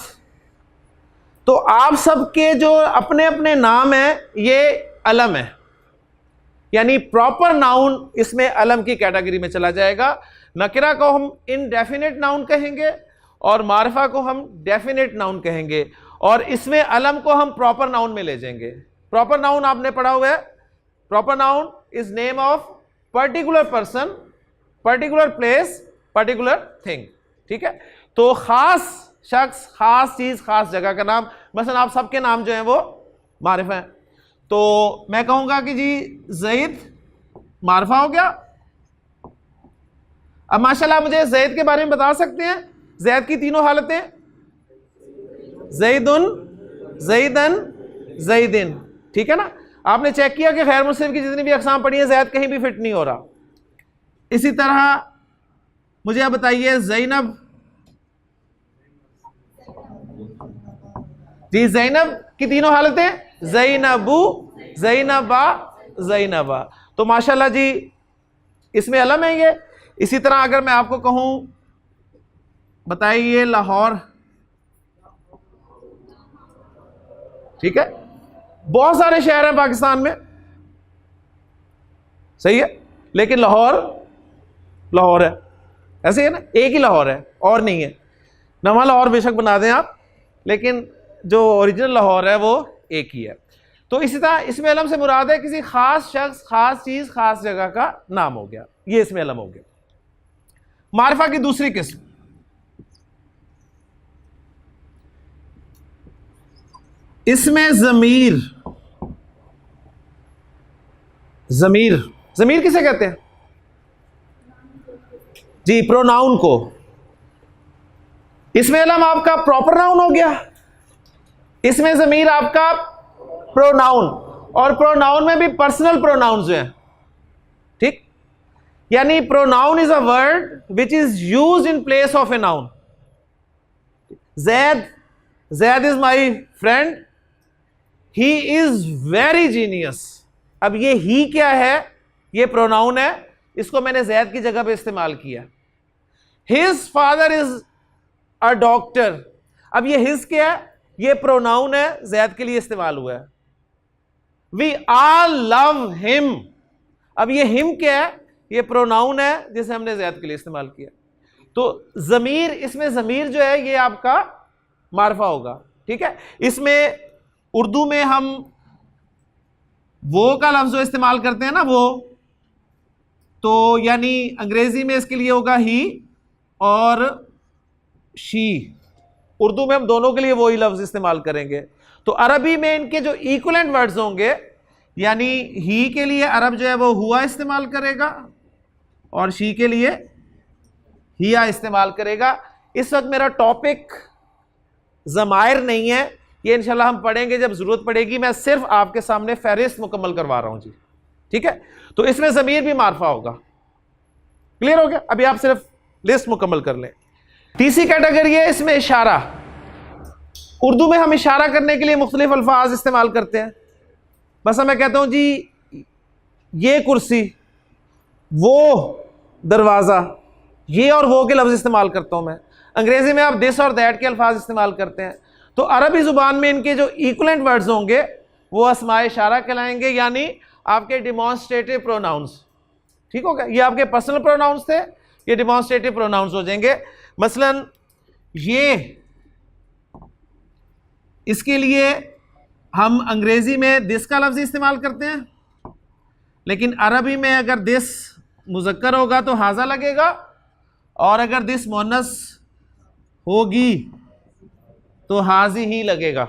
तो आप सबके जो अपने अपने नाम हैं ये अलम है, यानी प्रॉपर नाउन इसमें अलम की कैटेगरी में चला जाएगा। नकिरा को हम इनडेफिनेट नाउन कहेंगे और मारिफा को हम डेफिनेट नाउन कहेंगे, और इसमें अलम को हम प्रॉपर नाउन में ले जाएंगे। प्रॉपर नाउन आपने पढ़ा हुआ है, proper noun is name of particular person, particular place, particular thing, ठीक है। तो खास शख्स, खास चीज, खास जगह का नाम। मसलन आप सबके नाम जो हैं वो मारिफा हैं, तो मैं कहूंगा कि जी ज़ैद मारिफा हो गया। अब माशाल्लाह मुझे ज़ैद के बारे में बता सकते हैं? ज़ैद की तीनों हालतें, ज़ैदुन, ज़ैदन, ज़ैदिन, ठीक है ना। आपने चेक किया कि गैर मुस्लिम की जितनी भी अक़साम पढ़ी है ज़ैद कहीं भी फिट नहीं हो रहा। इसी तरह मुझे आप बताइए ज़ैनब जी, ज़ैनब की तीनों हालतें, ज़ैनबू, ज़ैनबा, ज़ैनबा। तो माशाल्लाह जी इसमें अलम है ये। इसी तरह अगर मैं आपको कहूं बताइए लाहौर, ठीक है, बहुत सारे शहर हैं पाकिस्तान में, सही है, लेकिन लाहौर लाहौर है, ऐसे है ना, एक ही लाहौर है और नहीं है। नवा लाहौर बेशक बना दें आप, लेकिन जो ओरिजिनल लाहौर है वो एक ही है। तो इसी तरह इसमें अलम से मुराद है किसी खास शख्स, खास चीज, खास जगह का नाम हो गया, ये इसमें अलम हो गया। मारिफा की दूसरी किस्म, इसमें ज़मीर। ज़मीर, ज़मीर किसे कहते हैं जी? प्रोनाउन को। इसमें अलम आपका प्रॉपर नाउन हो गया, इसमें ज़मीर आपका प्रोनाउन, और प्रोनाउन में भी पर्सनल प्रोनाउन जो हैं, ठीक। यानी pronoun is a word which is used in place of a noun. Zaid, zaid is my friend, he is very genius. अब ये ही क्या है? ये प्रोनाउन है, इसको मैंने ज़ैद की जगह पे इस्तेमाल किया। His father is a doctor, अब ये हिज क्या है? ये प्रोनाउन है, ज़ैद के लिए इस्तेमाल हुआ है। वी ऑल लव हिम, अब ये हिम क्या है? ये प्रोनाउन है जिसे हमने ज़ैद के लिए इस्तेमाल किया। तो ज़मीर, इसमें ज़मीर जो है ये आपका मारिफा होगा, ठीक है। इसमें उर्दू में हम वो का लफ्ज़ जो इस्तेमाल करते हैं ना, वो, तो यानी अंग्रेजी में इसके लिए होगा ही और शी। उर्दू में हम दोनों के लिए वही लफ्ज इस्तेमाल करेंगे। तो अरबी में इनके जो इक्विवेलेंट वर्ड्स होंगे, यानी ही के लिए अरब जो है वो हुआ इस्तेमाल करेगा और शी के लिए हिया इस्तेमाल करेगा। इस वक्त मेरा टॉपिक ज़मायर नहीं है, ये इंशाल्लाह हम पढ़ेंगे जब ज़रूरत पड़ेगी। मैं सिर्फ आपके सामने फहरिस्त मुकम्मल करवा रहा हूं जी, ठीक है। तो इसमें ज़मीर भी मारफा होगा। क्लियर हो गया? अभी आप सिर्फ लिस्ट मुकम्मल कर लें। तीसरी कैटेगरी है इसमें इशारा। उर्दू में हम इशारा करने के लिए मुख्तलिफ अल्फाज इस्तेमाल करते हैं। बस मैं कहता हूं जी ये कुर्सी, वो दरवाज़ा, ये और वो के लफ्ज़ इस्तेमाल करता हूं मैं। अंग्रेज़ी में आप दिस और दैट के अल्फाज इस्तेमाल करते हैं। तो अरबी ज़ुबान में इनके जो इक्विवेलेंट वर्ड्स होंगे वो अस्माए इशारा कहलाएंगे, यानी आपके डिमॉन्स्ट्रेटिव प्रोनाउंस। ठीक हो गया? ये आपके पर्सनल प्रोनाउंस थे, ये डिमॉन्स्ट्रेटिव प्रोनाउंस हो जाएंगे। मसलन ये, इसके लिए हम अंग्रेजी में दिस का लफ्ज़ इस्तेमाल करते हैं, लेकिन अरबी में अगर दिस मुज़क्कर होगा तो हाजा लगेगा, और अगर दिस मुअन्नस होगी तो हाजी ही लगेगा।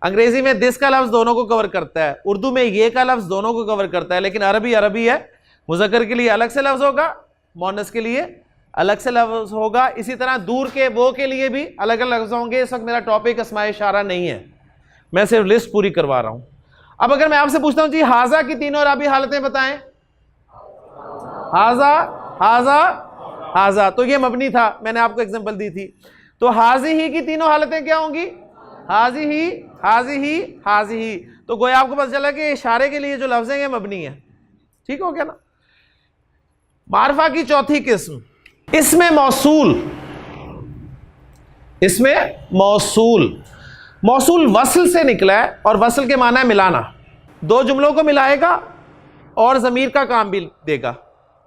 अंग्रेजी में दिस का लफ्ज़ दोनों को कवर करता है, उर्दू में ये का लफ्ज़ दोनों को कवर करता है, लेकिन अरबी अरबी है। मुज़क्कर के लिए अलग से लफ्ज़ होगा, मुअन्नस के लिए अलग से लफ्ज़ होगा। इसी तरह दूर के वो के लिए भी अलग अलग लफ्ज़ होंगे। इस वक्त मेरा टॉपिक अस्माए इशारा नहीं है, मैं सिर्फ लिस्ट पूरी करवा रहा हूं। अब अगर मैं आपसे पूछता हूं जी हाजा की तीनों अरबी हालतें बताएं। हाजा, हाजा, हाजा, तो ये मबनी था, मैंने आपको एग्जांपल दी थी। तो हाजी ही की तीनों हालतें क्या होंगी? हाजी ही, हाजी ही, हाजी ही। तो गोया आपको पता चला कि इशारे के लिए जो लफ्ज़ हैं ये मबनी है। ठीक हो गया ना? मारफा की चौथी किस्म इसमें मौसूल। इसमें मौसूल, मौसूल वसल से निकला है और वसल के माना है मिलाना। दो जुमलों को मिलाएगा और ज़मीर का काम भी देगा।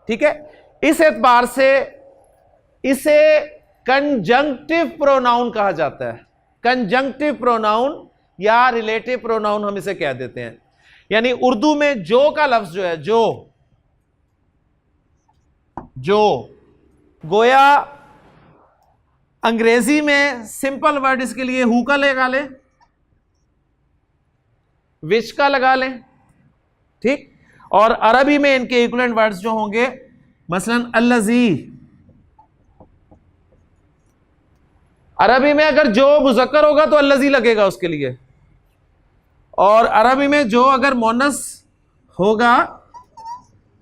ठीक है, इस एतबार से इसे कंजंक्टिव प्रोनाउन कहा जाता है। कंजंक्टिव प्रोनाउन या रिलेटिव प्रोनाउन हम इसे कह देते हैं। यानी उर्दू में जो का लफ्ज जो है, जो गोया अंग्रेजी में सिंपल वर्ड इसके लिए हु का लगा लें, विच का लगा लें, ठीक। और अरबी में इनके इक्विवेलेंट वर्ड्स जो होंगे, मसलन अल्लज़ी। अरबी में अगर जो मुज़क्कर होगा तो अल्लज़ी लगेगा उसके लिए, और अरबी में जो अगर मुअन्नस होगा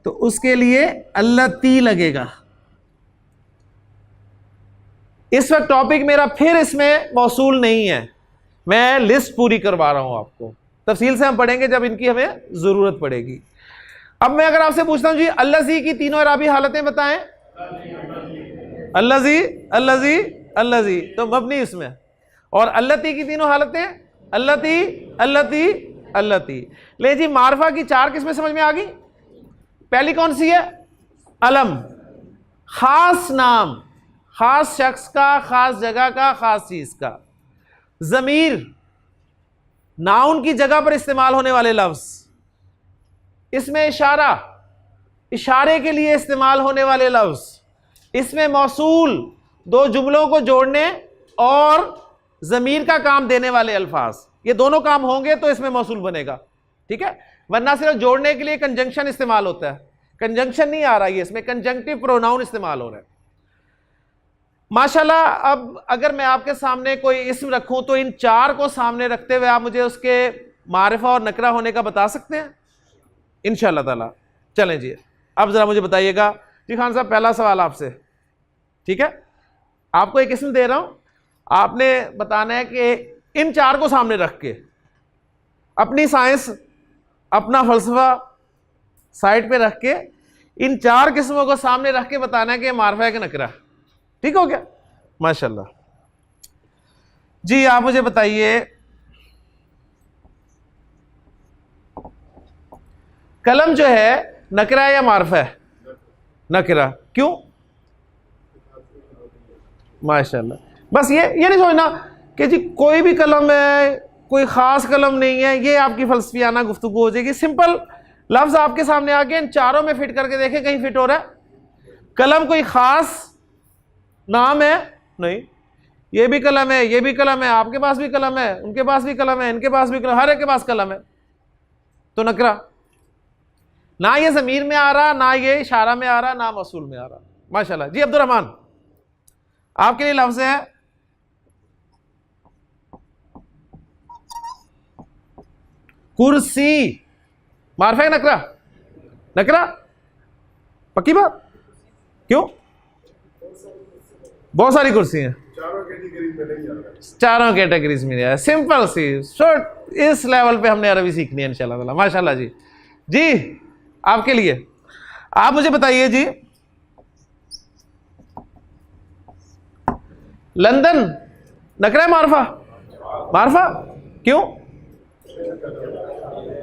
तो उसके लिए अल्लती लगेगा। इस वक्त टॉपिक मेरा फिर इसमें मौसूल नहीं है, मैं लिस्ट पूरी करवा रहा हूं आपको। तफसील से हम पढ़ेंगे जब इनकी हमें जरूरत पड़ेगी। अब मैं अगर आपसे पूछता हूं जी अल्लज़ी की तीनों अरबी हालतें बताएं। अल्लज़ी, अल्लज़ी, अल्लज़ी, तो मबनी इसमें। और अल्लती की तीनों हालतें अल्लती, अल्लती, अल्लती। ले जी, मारफा की चार किस्में समझ में आ गई। पहली कौन सी है? अलम, खास नाम, खास शख्स का, खास जगह का, खास चीज का। ज़मीर, नाउन की जगह पर इस्तेमाल होने वाले लफ्ज। इसमें इशारा, इशारे के लिए इस्तेमाल होने वाले लफ्ज। इसमें मौसूल, दो जुमलों को जोड़ने और ज़मीर का काम देने वाले अल्फाज। ये दोनों काम होंगे तो इसमें मौसूल बनेगा। ठीक है, वरना सिर्फ जोड़ने के लिए कंजंक्शन इस्तेमाल होता है। कंजंक्शन नहीं आ रहा है इसमें, कंजंक्टिव प्रोनाउन इस्तेमाल हो रहा है। माशाल्लाह, अब अगर मैं आपके सामने कोई इस्म रखूं तो इन चार को सामने रखते हुए आप मुझे उसके मारिफा और नकरा होने का बता सकते हैं इंशाअल्लाह ताला। चलें जी, अब जरा मुझे बताइएगा। जी खान साहब, पहला सवाल आपसे, ठीक है। आपको एक इस्म दे रहा हूं, आपने बताना है कि इन चार को सामने रख के अपनी साइंस, अपना फलसफा साइड पे रख के इन चार किस्मों को सामने रख के बताना है कि मारफा है कि नकरा। ठीक हो गया? माशाल्लाह। जी आप मुझे बताइए, कलम जो है नकरा है या मारफा है? नकरा। क्यों? माशाल्लाह। बस ये नहीं सोचना कि जी कोई भी कलम है, कोई ख़ास कलम नहीं है, ये आपकी फ़लसफ़ियाना गुफ्तगू हो जाएगी। सिंपल लफ्ज आपके सामने आ गया, इन चारों में फिट करके देखें कहीं फिट हो रहा है। कलम कोई खास नाम है? नहीं, ये भी कलम है, ये भी कलम है, आपके पास भी कलम है, उनके पास भी कलम है, इनके पास भी कलम, हर एक के पास कलम है। तो नकरा ना ये ज़मीर में आ रहा, ना ये इशारा में आ रहा, ना मौसूल में आ रहा। माशाल्लाह जी। अब्दुर्रहमान, आपके लिए लफ्ज है कुर्सी। मारफा है नकरा? नकरा पक्की बात? क्यों? बहुत सारी कुर्सी हैं, चारों कैटेगरीज में नहीं आया। सिंपल सी शॉर्ट, इस लेवल पे हमने अरबी सीखनी है इंशाल्लाह ताला। माशाल्लाह जी। जी आपके लिए, आप मुझे बताइए जी, लंदन नकरा है मारफा? मारफा क्यों?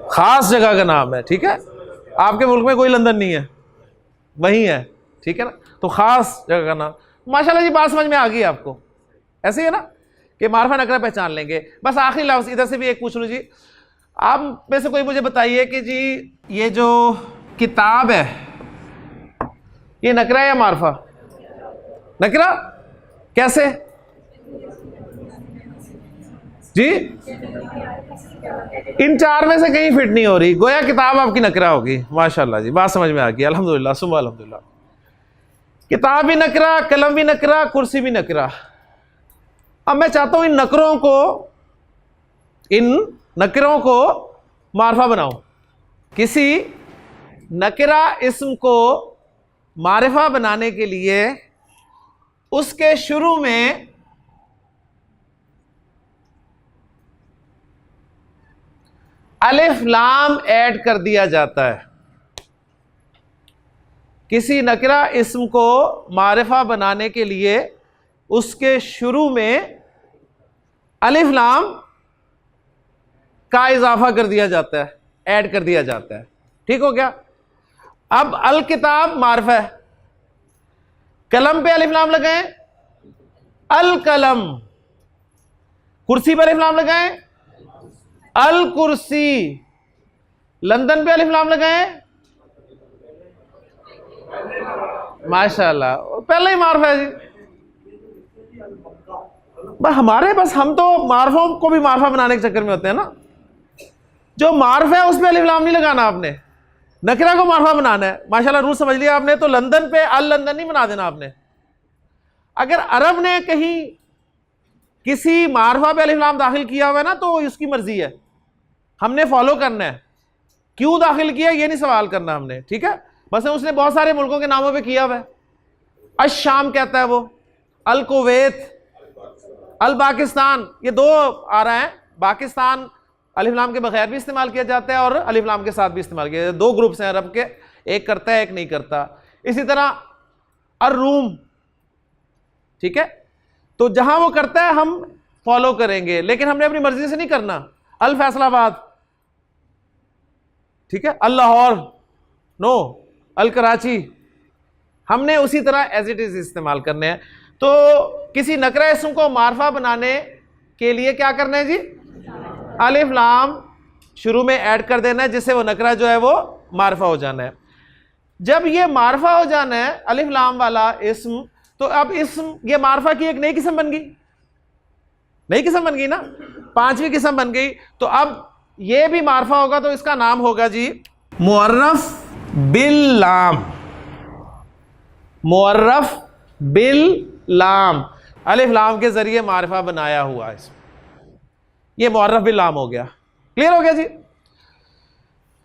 खास जगह का नाम है, ठीक है। आपके मुल्क में कोई लंदन नहीं है, वही है, ठीक है ना, तो खास जगह का नाम। माशाल्लाह जी, बात समझ में आ गई आपको। ऐसे ही है ना कि मारफा नकरा पहचान लेंगे। बस आखिरी लफ्ज इधर से भी एक पूछ लूँ जी, आप में से कोई मुझे बताइए कि जी ये जो किताब है ये नकरा है या मारफा? नकरा कैसे जी? इन चार में से कहीं फिट नहीं हो रही, गोया किताब आपकी नकरा होगी। माशाल्लाह जी, बात समझ में आ गई। अल्हम्दुलिल्लाह सुम्मा अल्हम्दुलिल्लाह। किताब भी नकरा, कलम भी नकरा, कुर्सी भी नकरा। अब मैं चाहता हूं इन नकरों को मारफा बनाऊं। किसी नकरा इस्म को मारिफा बनाने के लिए उसके शुरू में अलिफ लाम ऐड कर दिया जाता है। किसी नकरा इस्म को मारिफा बनाने के लिए उसके शुरू में अलिफ लाम का इजाफा कर दिया जाता है, ऐड कर दिया जाता है। ठीक हो गया? अब अल किताब मारिफा है, कलम पे अलिफ लाम लगाएं, अल कलम। कुर्सी पे अलिफ लाम लगाएं, अल कुर्सी। लंदन पे अलिफ लाम लगाएं, माशाल्लाह पहले ही मारिफा है जी। बस हम तो मारफों को भी मारफा बनाने के चक्कर में होते हैं ना। जो मारफा है उसमें अलिफ लाम नहीं लगाना आपने, नकरा को मारफा बनाना है। माशाल्लाह रूल समझ लिया आपने। तो लंदन पे अल लंदन नहीं बना देना आपने। अगर अरब ने कहीं किसी मारफा पे अलिफ लाम दाखिल किया हुआ है ना, तो उसकी मर्जी है, हमने फॉलो करना है। क्यों दाखिल किया ये नहीं सवाल करना हमने, ठीक है। बस उसने बहुत सारे मुल्कों के नामों पे किया हुआ है। अश शाम कहता है वो, अल कुवैत, अल पाकिस्तान, ये दो आ रहा है। पाकिस्तान अलिफ लाम के बगैर भी इस्तेमाल किया जाता है और अलिफ लाम के साथ भी इस्तेमाल किया जाता है। दो ग्रुप्स हैं अरब के, एक करता है एक नहीं करता। इसी तरह अर रूम, ठीक है। तो जहां वो करता है हम फॉलो करेंगे, लेकिन हमने अपनी मर्जी से नहीं करना। अल फैसलाबाद, ठीक है। अल लाहौर नो, अल कराची, हमने उसी तरह एज इट इज इस्तेमाल करने हैं। तो किसी नकरा इस्म को मारफा बनाने के लिए क्या करना है जी? अलिफ लाम शुरू में ऐड कर देना है, जिससे वो नकरा जो है वो मारफा हो जाना है। जब ये मारफा हो जाना है अलिफ लाम वाला इस्म, तो अब इस्म ये मारफा की एक नई किस्म बन गई, नई किस्म बन गई ना, पांचवी किस्म बन गई। तो अब ये भी मारफा होगा, तो इसका नाम होगा जी मुअर्रफ बिल लाम। मुअर्रफ बिल लाम, अलिफ लाम के जरिए मारिफा बनाया हुआ है, ये मुअर्रफ बिल लाम हो गया। क्लियर हो गया जी?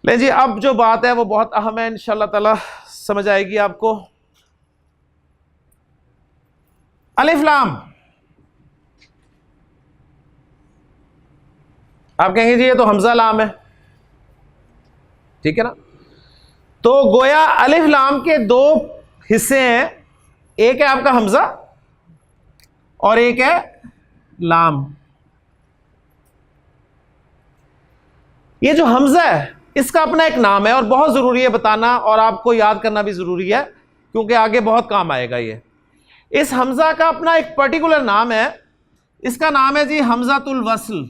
ले जी, अब जो बात है वो बहुत अहम है, इंशाअल्लाह ताला समझ आएगी आपको। अलिफ लाम, आप कहेंगे जी ये तो हमजा लाम है, ठीक है ना। तो गोया अलिफ लाम के दो हिस्से हैं, एक है आपका हमजा और एक है लाम। ये जो हमजा है इसका अपना एक नाम है और बहुत जरूरी है बताना, और आपको याद करना भी जरूरी है क्योंकि आगे बहुत काम आएगा ये। इस हमजा का अपना एक पर्टिकुलर नाम है, इसका नाम है जी हमजातुल वस्ल।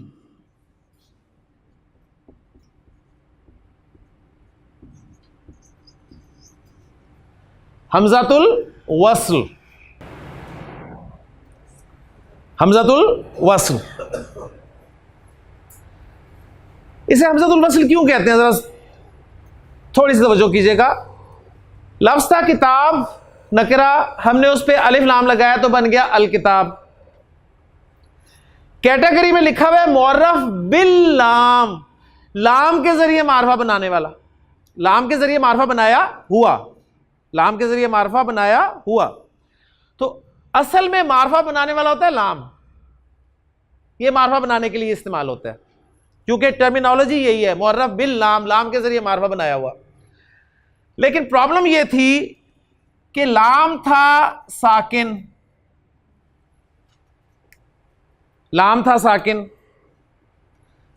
हमजातुल वस्ल, हमजातुल वस्ल। इसे हमजातुल वस्ल क्यों कहते हैं, जरा थोड़ी सी तवज्जो कीजिएगा। लफ्ज था किताब, नकरा, हमने उस पर अलिफ लाम लगाया तो बन गया अल किताब। कैटेगरी में लिखा हुआ है मुअर्रफ बिल लाम, लाम के जरिए मारफा बनाने वाला, लाम के जरिए मारफा बनाया हुआ, लाम के जरिए मारफा बनाया हुआ। तो असल में मारफा बनाने वाला होता है लाम, ये मारफा बनाने के लिए इस्तेमाल होता है, क्योंकि टर्मिनोलॉजी यही है, मुअर्रफ बिल लाम, लाम के जरिए मारफा बनाया हुआ। लेकिन प्रॉब्लम यह थी कि लाम था साकिन, लाम था साकिन।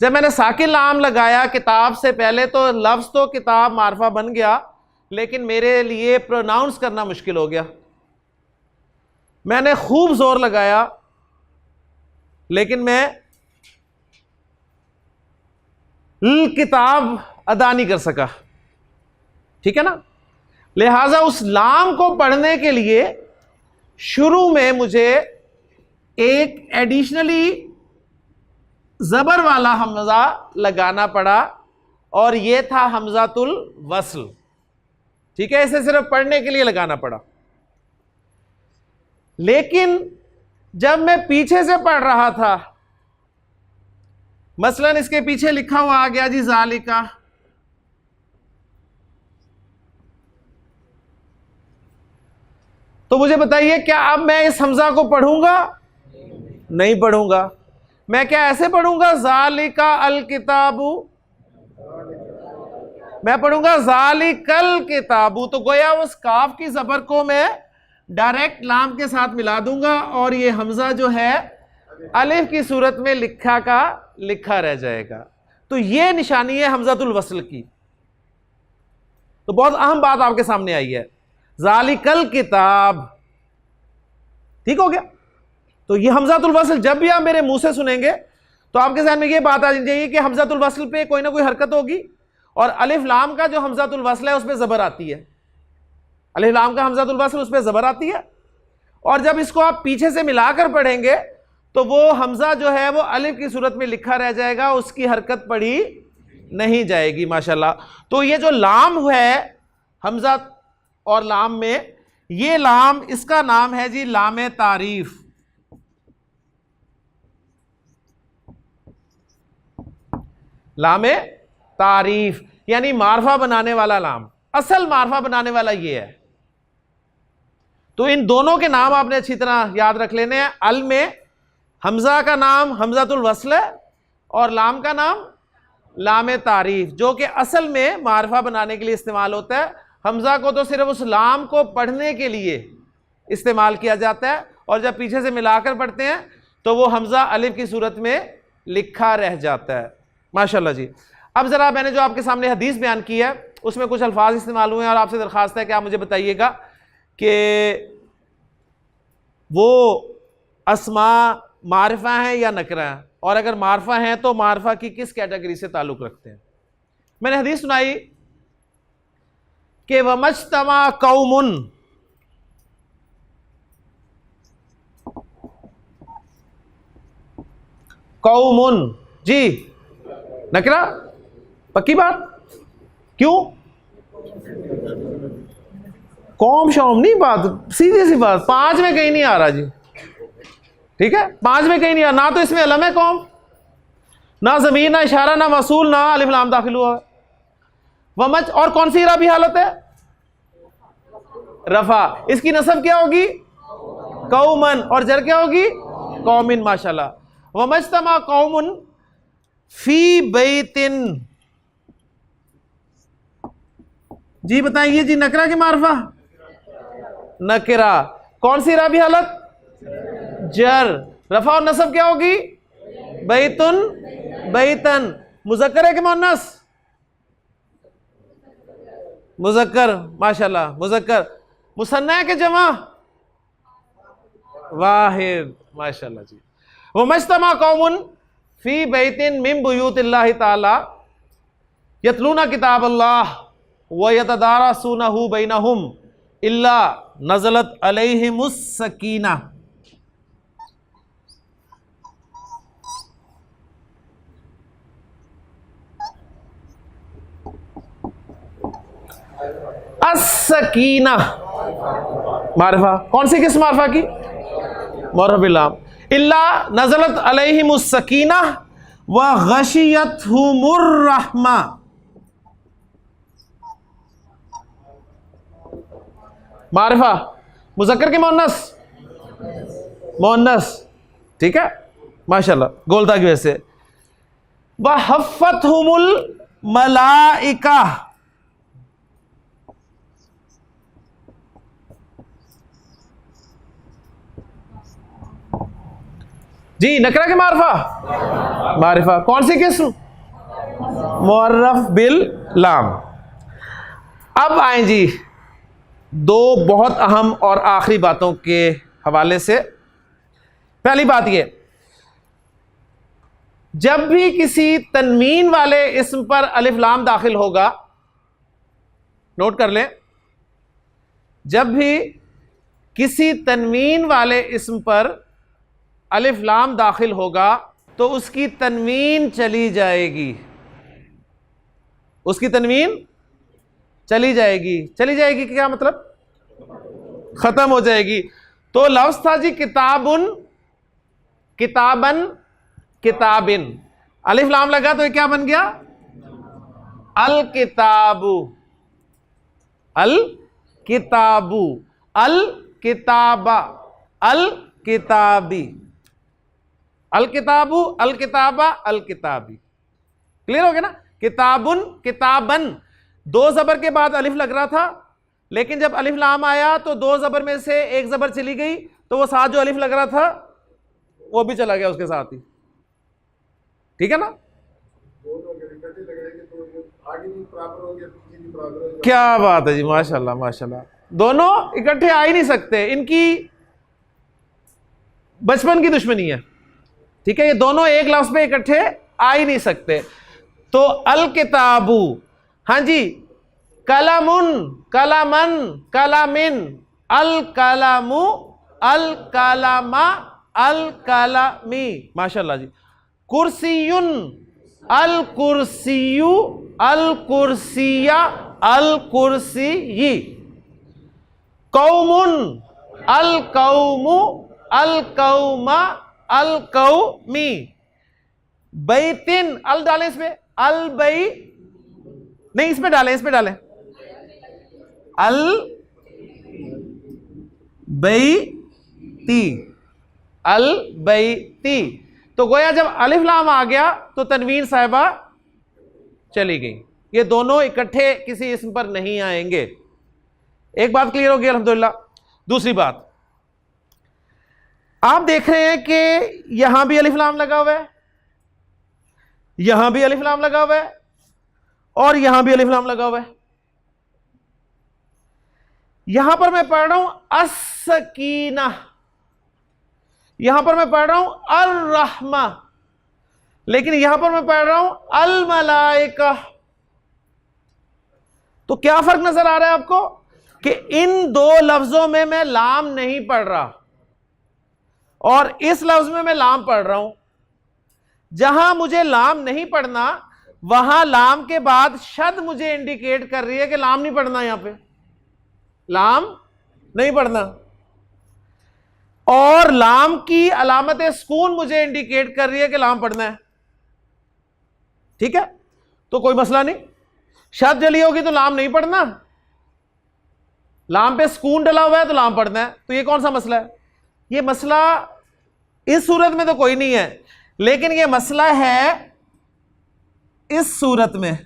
जब मैंने साकिन लाम लगाया किताब से पहले तो लफ्ज तो किताब मारफा बन गया, लेकिन मेरे लिए प्रोनाउंस करना मुश्किल हो गया। मैंने खूब जोर लगाया लेकिन मैं किताब अदा नहीं कर सका, ठीक है ना। लिहाजा उस लाम को पढ़ने के लिए शुरू में मुझे एक एडिशनली जबर वाला हमजा लगाना पड़ा और यह था हमजातुल वस्ल, ठीक है। इसे सिर्फ पढ़ने के लिए लगाना पड़ा। लेकिन जब मैं पीछे से पढ़ रहा था, मसलन इसके पीछे लिखा हुआ आ गया जी ज़ालिका, तो मुझे बताइए क्या अब मैं इस हमजा को पढ़ूंगा? नहीं पढ़ूंगा। मैं क्या ऐसे पढ़ूंगा ज़ालिका अल किताबु? मैं पढ़ूंगा ज़ालिकल किताबु। तो गोया उस काफ की जबर को मैं डायरेक्ट लाम के साथ मिला दूंगा और ये हमजा जो है अलिफ की सूरत में लिखा का लिखा रह जाएगा। तो ये निशानी है हमजातुल वस्ल की। तो बहुत अहम बात आपके सामने आई है, ज़ालिकल किताब, ठीक हो गया। तो ये हमजातुल वस्ल जब भी आप मेरे मुंह से सुनेंगे तो आपके ज़हन में ये बात आ जाएगी कि हमजातुल वस्ल पे कोई ना कोई हरकत होगी और अलिफ लाम का जो हमजातुल वस्ल है उस पर ज़बर आती है, अलिफ लाम का हमजातुल वस्ल उस पर ज़बर आती है। और जब इसको आप पीछे से मिलाकर पढ़ेंगे तो वो हमजा जो है वो अलिफ की सूरत में लिखा रह जाएगा, उसकी हरकत पढ़ी नहीं जाएगी माशाल्लाह। तो ये जो लाम है हमजा और लाम में, ये लाम इसका नाम है जी लामे तारीफ। लामे तारीफ यानी मारफा बनाने वाला लाम, असल मारफा बनाने वाला ये है। तो इन दोनों के नाम आपने अच्छी तरह याद रख लेने हैं। अल में हमजा का नाम हमजातुल वस्ल है और लाम का नाम लामे तारीफ, जो कि असल में मारफा बनाने के लिए इस्तेमाल होता है। हमजा को तो सिर्फ उस लाम को पढ़ने के लिए इस्तेमाल किया जाता है और जब पीछे से मिलाकर पढ़ते हैं तो वो हमजा अलिफ की सूरत में लिखा रह जाता है माशाल्लाह जी। अब ज़रा मैंने जो आपके सामने हदीस बयान की है उसमें कुछ अल्फाज इस्तेमाल हुए हैं और आपसे दरख्वास्त है कि आप मुझे बताइएगा कि वो अस्मा मारफा हैं या नकरा हैं, और अगर मारफा हैं तो मारफा की किस कैटेगरी से ताल्लुक़ रखते हैं। मैंने हदीस सुनाई कि वमज्तमा कौमुन, कौमुन जी नकरा, पक्की बात, क्यों? कौम शौम नहीं, बात सीधी सी बात, पांच में कहीं नहीं आ रहा जी, ठीक है, पांच में कहीं नहीं आ रहा। ना तो इसमें अलम है कौम, ना जमीर, ना इशारा, ना मसूल, ना अलिफ लाम दाखिल हुआ। वमज और कौन सी रबी हालत है? रफा। इसकी नसब क्या होगी? कौमन, और जर क्या होगी? कौमिन माशाल्लाह। वमज्तमा कौमुन फी बैतिन, जी बताइए जी, नकरा की मारफा नकरा, कौन सी रबी हालत? जर। रफा और नसब क्या होगी? बैतुन बैतन। मुज़क्कर है कि मुअन्नस? मुज़क्कर माशाल्लाह, मुज़क्कर। मुसन्ना है कि जमा? वाहिद माशाल्लाह जी। वमज्तमा कौमुन फी बैतिन मिन बुयूतिल्लाहि ताला यतलूना किताबल्लाह व यतदारसूनहु बैनहुम इल्ला नज़लत अलैहिमुस सकीना। अस-सकीना मारिफा, कौन सी किस्म मारिफा की? मारिफा बिल लाम। इल्ला नज़लत अलैहिमुस सकीना व गशियतहुमुर रहमा। मारिफा मुज़क्कर की मुअन्नस? मुअन्नस, ठीक है, माशाल्लाह, गोलता की वजह से। व हफ़्फ़तहुमुल मलाइका। जी नकरा के मारिफा? मारिफा, कौन सी किस्म? मुअर्रफ बिल लाम। अब आए जी दो बहुत अहम और आखिरी बातों के हवाले से। पहली बात ये, जब भी किसी तनवीन वाले इस्म पर अलिफ लाम दाखिल होगा, नोट कर लें, जब भी किसी तनवीन वाले इस्म पर अलिफ लाम दाखिल होगा तो उसकी तनवीन चली जाएगी। उसकी तनवीन चली जाएगी। चली जाएगी क्या मतलब? खत्म हो जाएगी। तो लफ्ज था जी किताबुन, किताबन, किताबिन, अलिफ लाम लगा तो ये क्या बन गया? अल किताबु, अल किताबु, अल किताबा, अल किताबी, अल किताबु, अल किताबा, अल किताबी। क्लियर हो गया ना? किताबुन, किताबन, दो जबर के बाद अलिफ लग रहा था, लेकिन जब अलिफ लाम आया तो दो जबर में से एक जबर चली गई, तो वो साथ जो अलिफ लग रहा था वो भी चला गया उसके साथ ही। ठीक है ना? क्या बात है जी, माशाल्लाह माशाल्लाह। दोनों इकट्ठे आ ही नहीं सकते, इनकी बचपन की दुश्मनी है। ठीक है, ये दोनों एक लफ्ज पे इकट्ठे आ ही नहीं सकते। तो अल किताबू, हाँ जी, कलमुन, कलमन, कलमिन, अल कलमु, अल कलमा, अल कलमी, माशाल्लाह जी। कुर्सियुन, अल कुर्सियु, अल कुर्सिया, अल कुर्सियी। कौमुन, अल कौमु, अल कौमा, अल कौमी। बैतिन, अल डालें इसमें, अल बई, नहीं इसमें डालें, इसमें डालें, अल बैती, अल बैती। तो गोया जब अलिफ लाम आ गया तो तनवीन साहिबा चली गई। ये दोनों इकट्ठे किसी इस्म पर नहीं आएंगे। एक बात क्लियर हो गई अल्हम्दुलिल्लाह। दूसरी बात, आप देख रहे हैं कि यहां भी अलिफ लाम लगा हुआ है, यहां भी अलिफ लाम लगा हुआ है, और यहां भी अलिफ लाम लगा हुआ है। यहां पर मैं पढ़ रहा हूं अस-सकीना, यहां पर मैं पढ़ रहा हूं अर-रहमा, लेकिन यहां पर मैं पढ़ रहा हूं अल-मलाइका। तो क्या फर्क नजर आ रहा है आपको कि इन दो लफ्जों में मैं लाम नहीं पढ़ रहा और इस लफ्ज में मैं लाम पढ़ रहा हूं। जहां मुझे लाम नहीं पढ़ना, वहां लाम के बाद शद मुझे इंडिकेट कर रही है कि लाम नहीं पढ़ना, यहां पे लाम नहीं पढ़ना, और लाम की अलामत सुकून मुझे इंडिकेट कर रही है कि लाम पढ़ना है। ठीक है, तो कोई मसला नहीं। शद जली होगी तो लाम नहीं पढ़ना, लाम पे सुकून डला हुआ है तो लाम पढ़ना है। तो ये कौन सा मसला है? ये मसला इस सूरत में तो कोई नहीं है, लेकिन ये मसला है इस सूरत में।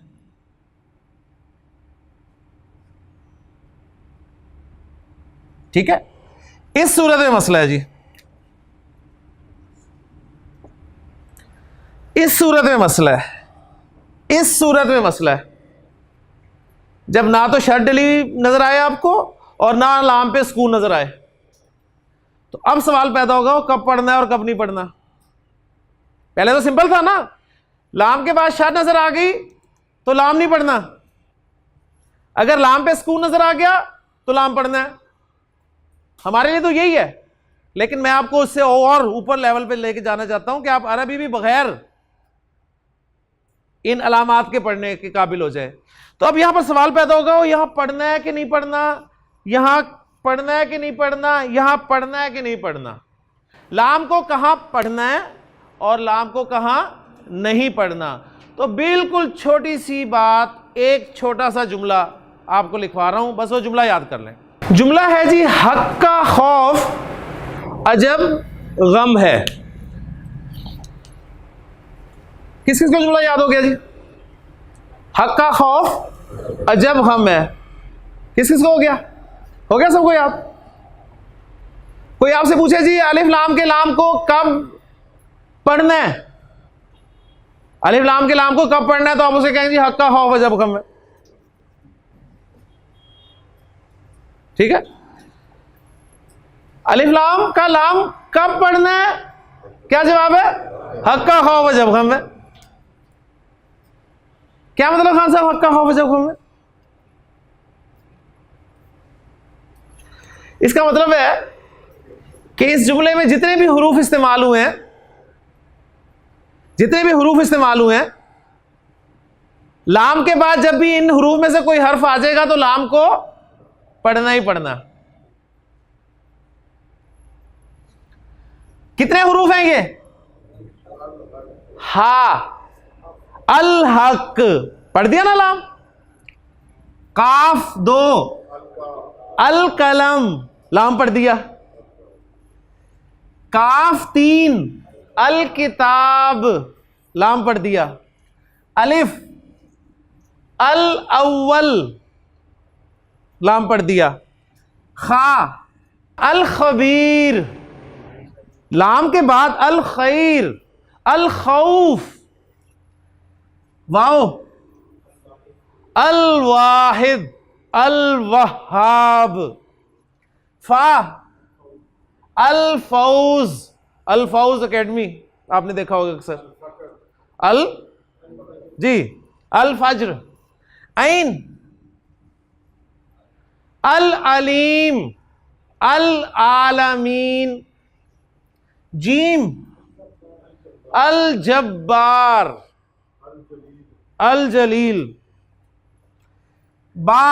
ठीक है, इस सूरत में मसला है जी, इस सूरत में मसला है, इस सूरत में मसला है। जब ना तो शर्ट डली नजर आए आपको और ना लाम पे सुकून नजर आए, तो अब सवाल पैदा होगा कब पढ़ना है और कब नहीं पढ़ना। पहले तो सिंपल था ना, लाम के बाद शर्ट नजर आ गई तो लाम नहीं पढ़ना, अगर लाम पे सुकून नजर आ गया तो लाम पढ़ना है, हमारे लिए तो यही है। लेकिन मैं आपको उससे और ऊपर लेवल पे लेके जाना चाहता हूं कि आप अरबी भी बगैर इन अलामात के पढ़ने के काबिल हो जाए। तो अब यहां पर सवाल पैदा होगा, यहां पढ़ना है कि नहीं पढ़ना, यहां पढ़ना है कि नहीं पढ़ना, यहां पढ़ना है कि नहीं पढ़ना, लाम को कहां पढ़ना है और लाम को कहां नहीं पढ़ना। तो बिल्कुल छोटी सी बात, एक छोटा सा जुमला आपको लिखवा रहा हूं, बस वो जुमला याद कर लें। जुमला है जी, हक का खौफ अजब गम है। किस किस को जुमला याद हो गया जी? हक का खौफ अजब गम है, किस किस को हो गया? हो गया सबको याद? कोई आपसे पूछे जी अलिफ लाम के लाम को कब पढ़ना है, अलिफ लाम के लाम को कब पढ़ना है, तो आप उसे कहेंगे जी हक का खौफ अजब गम है। ठीक है, अलिफ लाम का लाम कब पढ़ना है, क्या जवाब है? हक का खौफ अजब गम है। क्या मतलब खान साहब हक का खौफ अजब गम है? इसका मतलब है कि इस जुमले में जितने भी हुरूफ इस्तेमाल हुए हैं, जितने भी हुरूफ इस्तेमाल हुए हैं, लाम के बाद जब भी इन हुरूफ में से कोई हर्फ आ जाएगा तो लाम को पढ़ना ही पढ़ना। कितने हुरूफ हैं ये? हा, अल हक पढ़ दिया ना लाम, काफ 2, अल कलम लाम पढ़ दिया, काफ 3, अल किताब लाम पढ़ दिया, अलिफ अल अव्वल लाम पढ़ दिया, खा अल खबीर, लाम के बाद अल खैर, अल खौफ, वाओ अल वाहिद, अल वहाब, फा अल फौज, अल फौज एकेडमी आपने देखा होगा अक्सर, अल जी अल फज्र, ऐन अल अलीम, अल आलमीन, जीम अल जब्बार, अल जलील, बा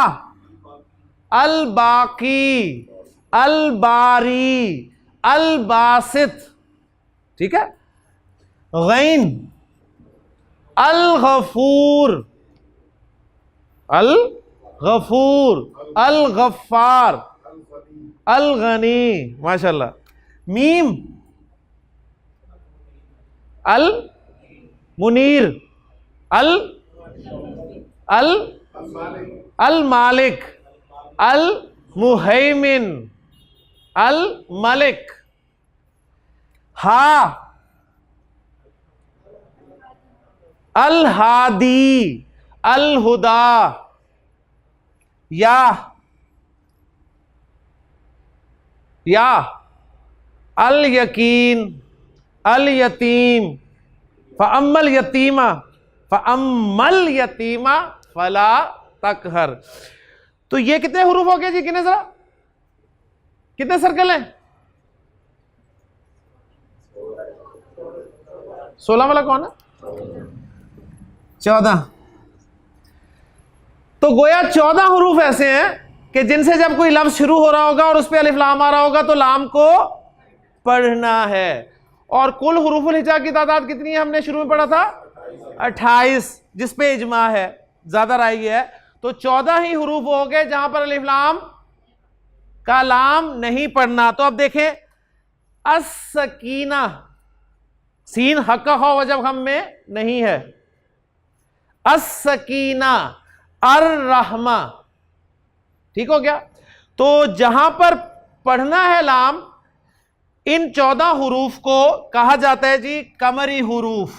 अल बाकी, अल बारी, अल बासित, ठीक है, गैन अल गफूर, अल गफूर, अल गफ्फार, अल गनी, माशाल्लाह, मीम अल मुनीर, अल अल अल मालिक, अल मुहैमिन, अल मलिक, हा अल हादी, अल हुदा, या अल यकीन, अल यतीम, फ़अम्मल यतीमा, फ़अम्मल यतीमा फला तकहर। तो ये कितने हुरूफ हो गए जी? कितने जरा, कितने सर्कल हैं? 16 वाला कौन है? 14। तो गोया 14 हुरूफ ऐसे हैं कि जिनसे जब कोई लफ्ज शुरू हो रहा होगा और उस पर अलिफ लाम आ रहा होगा तो लाम को पढ़ना है। और कुल हुरूफुल हिजा की तादाद कितनी है? हमने शुरू में पढ़ा था 28, जिस पे इजमा है, ज्यादा राय है। तो 14 ही हुरूफ हो गए जहां पर अलिफ लाम का लाम नहीं पढ़ना। तो अब देखें, अस-सकीना, सीन हक का खौफ अजब गम में नहीं है, अस-सकीना, अर-रहमा, ठीक हो गया। तो जहां पर पढ़ना है लाम, इन 14 हुरूफ को कहा जाता है जी कमरी हुरूफ,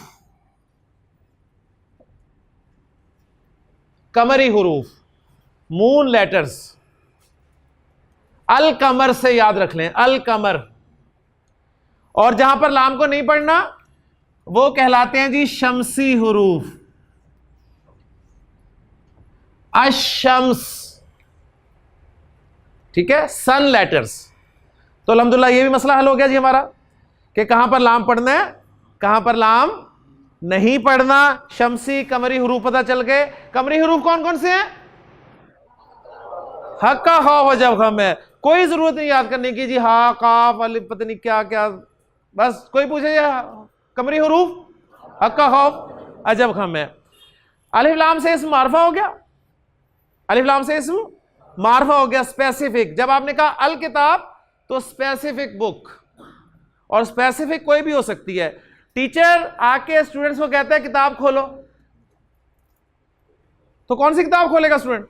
कमरी हुरूफ, मून लेटर्स। अल कमर से याद रख लें, अल कमर। और जहां पर लाम को नहीं पढ़ना वो कहलाते हैं जी शमसी हुरूफ, अश-शम्स, ठीक है, सन लेटर्स। तो अल्हम्दुलिल्लाह ये भी मसला हल हो गया जी हमारा कि कहां पर लाम पढ़ना है, कहां पर लाम नहीं पढ़ना। शमसी कमरी हरूफ पता चल गए। कमरी हरूफ कौन कौन से हैं? हक का खौफ जब हम है, कोई जरूरत नहीं याद करने की जी, हा काफ अलिफ पता नहीं क्या क्या, बस कोई पूछे कमरी हरूफ हक का खौफ अजब खम है। अलिफ लाम से इसम मारफा हो गया, अलिफ लाम से इसम मारफा हो गया, स्पेसिफिक। जब आपने कहा अल किताब तो स्पेसिफिक बुक, और स्पेसिफिक कोई भी हो सकती है। टीचर आके स्टूडेंट्स को कहता है किताब खोलो, तो कौन सी किताब खोलेगा स्टूडेंट?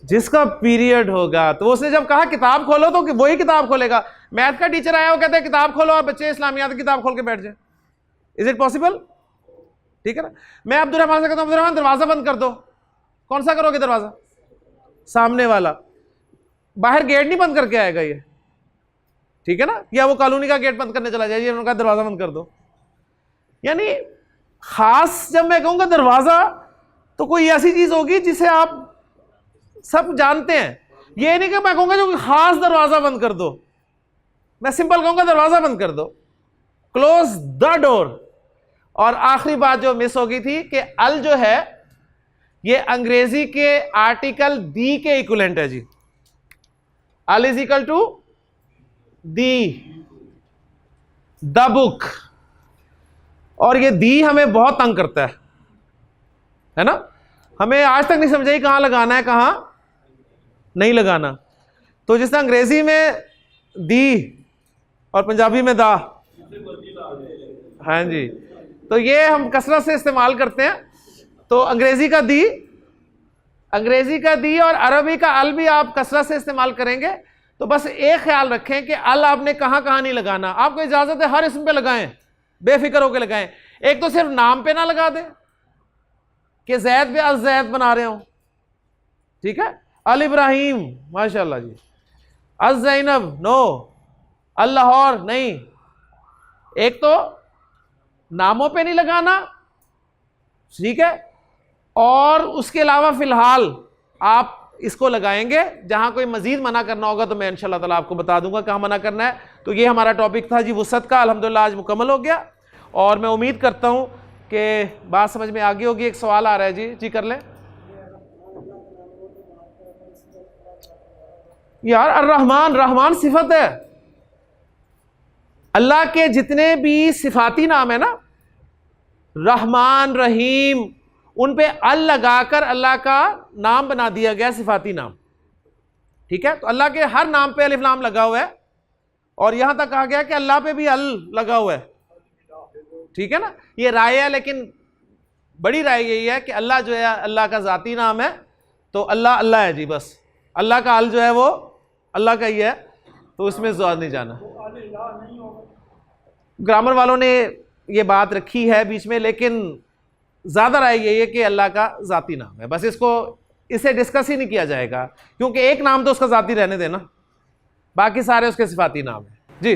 जिसका पीरियड होगा। तो उसने जब कहा किताब खोलो तो वही किताब खोलेगा। मैथ का टीचर आया वो कहता है किताब खोलो और बच्चे इस्लामियात की किताब खोल के बैठ जाए। Is it possible? ठीक है ना। मैं अब्दुर्रहमान से कहता हूं अब्दुर्रहमान दरवाजा बंद कर दो, कौन सा करोगे दरवाजा? सामने वाला। बाहर गेट नहीं बंद करके आएगा ये, ठीक है ना। या वो कॉलोनी का गेट बंद करने चला जाए, उन्होंने कहा दरवाजा बंद कर दो। यानी खास जब मैं कहूंगा दरवाजा तो कोई ऐसी चीज होगी जिसे आप सब जानते हैं। ये नहीं कि मैं कहूंगा जो खास दरवाजा बंद कर दो, मैं सिंपल कहूंगा दरवाजा बंद कर दो, क्लोज द डोर। और आखिरी बात जो मिस हो गई थी कि अल जो है ये अंग्रेजी के आर्टिकल दी के इक्विवेलेंट है जी। अल इज इक्वल टू दी, द बुक। और ये दी हमें बहुत तंग करता है ना। हमें आज तक नहीं समझ आई कहां लगाना है कहां नहीं लगाना। तो जिस तरह अंग्रेजी में दी और पंजाबी में दा, हाँ जी, तो ये हम कसरत से इस्तेमाल करते हैं। तो अंग्रेजी का दी और अरबी का अल भी आप कसरत से इस्तेमाल करेंगे। तो बस एक ख्याल रखें कि अल आपने कहां कहां नहीं लगाना। आपको इजाजत है हर इसम पे लगाएं, बेफिक्र होकर लगाएं। एक तो सिर्फ नाम पे ना लगा दें कि जैद पे अल जैद बना रहे हो, ठीक है। अल इब्राहिम माशाल्लाह जी, अल जैनब नो, अल लाहौर नहीं। एक तो नामों पे नहीं लगाना, ठीक है। और उसके अलावा फिलहाल आप इसको लगाएंगे। जहां कोई मजीद मना करना होगा तो मैं इंशाल्लाह ताला आपको बता दूंगा कहां मना करना है। तो ये हमारा टॉपिक था जी वुसअत का, अल्हम्दुलिल्लाह आज मुकम्मल हो गया। और मैं उम्मीद करता हूं कि बात समझ में आ गई होगी। एक सवाल आ रहा है जी कर लें यार। अर्रहमान, रहमान सिफत है। अल्लाह के जितने भी सिफाती नाम है ना, रहमान रहीम, उन पे अल लगाकर अल्लाह का नाम बना दिया गया, सिफाती नाम, ठीक है। तो अल्लाह के हर नाम पे अलिफ लाम लगा हुआ है। और यहां तक कहा गया कि अल्लाह पे भी अल लगा हुआ है, ठीक है ना। ये राय है, लेकिन बड़ी राय यही है कि अल्लाह जो है अल्लाह का जाती नाम है। तो अल्लाह अल्लाह है जी, बस अल्लाह का अल जो है वो अल्लाह का ही है, तो उसमें ज़्यादा नहीं जाना। ग्रामर वालों ने ये बात रखी है बीच में, लेकिन ज़्यादा राय यही है कि अल्लाह का ज़ाती नाम है। बस इसे डिस्कस ही नहीं किया जाएगा, क्योंकि एक नाम तो उसका ज़ाती रहने देना, बाकी सारे उसके सिफाती नाम है जी।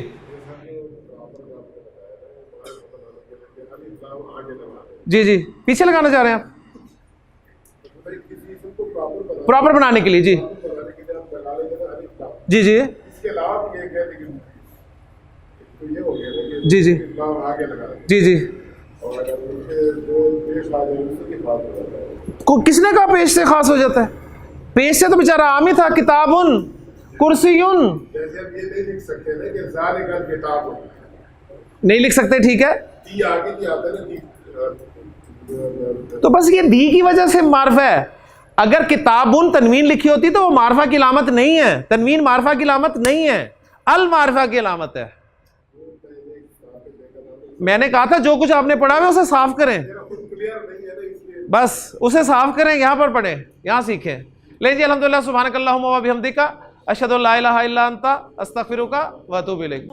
जी जी, पीछे लगाना चाह रहे हैं आप प्रॉपर बनाने के लिए जी। जी जी जी जी जी जी। किसने कहा पेश से खास हो जाता है? पेश से तो बेचारा आम ही था। किताबुन कुर्सियुन नहीं लिख सकते, ठीक है। तो बस ये दी की वजह से मारफा है। अगर किताबुन तनवीन लिखी होती तो वो मारफा की अलामत नहीं है। तनवीन मारफा की अलामत नहीं है, अल मारफा की अलामत है। मैंने कहा था जो कुछ आपने पढ़ा है उसे साफ करें, बस उसे साफ करें, यहां पर पढ़ें, यहां सीखें। ले जी, अल्हम्दुलिल्लाह, सुब्हानकल्लाहुम्मा व बिहम्दिका, अशहदु अल्ला इलाहा इल्ला अंता, अस्तगफिरुका व अतूबु इलैक।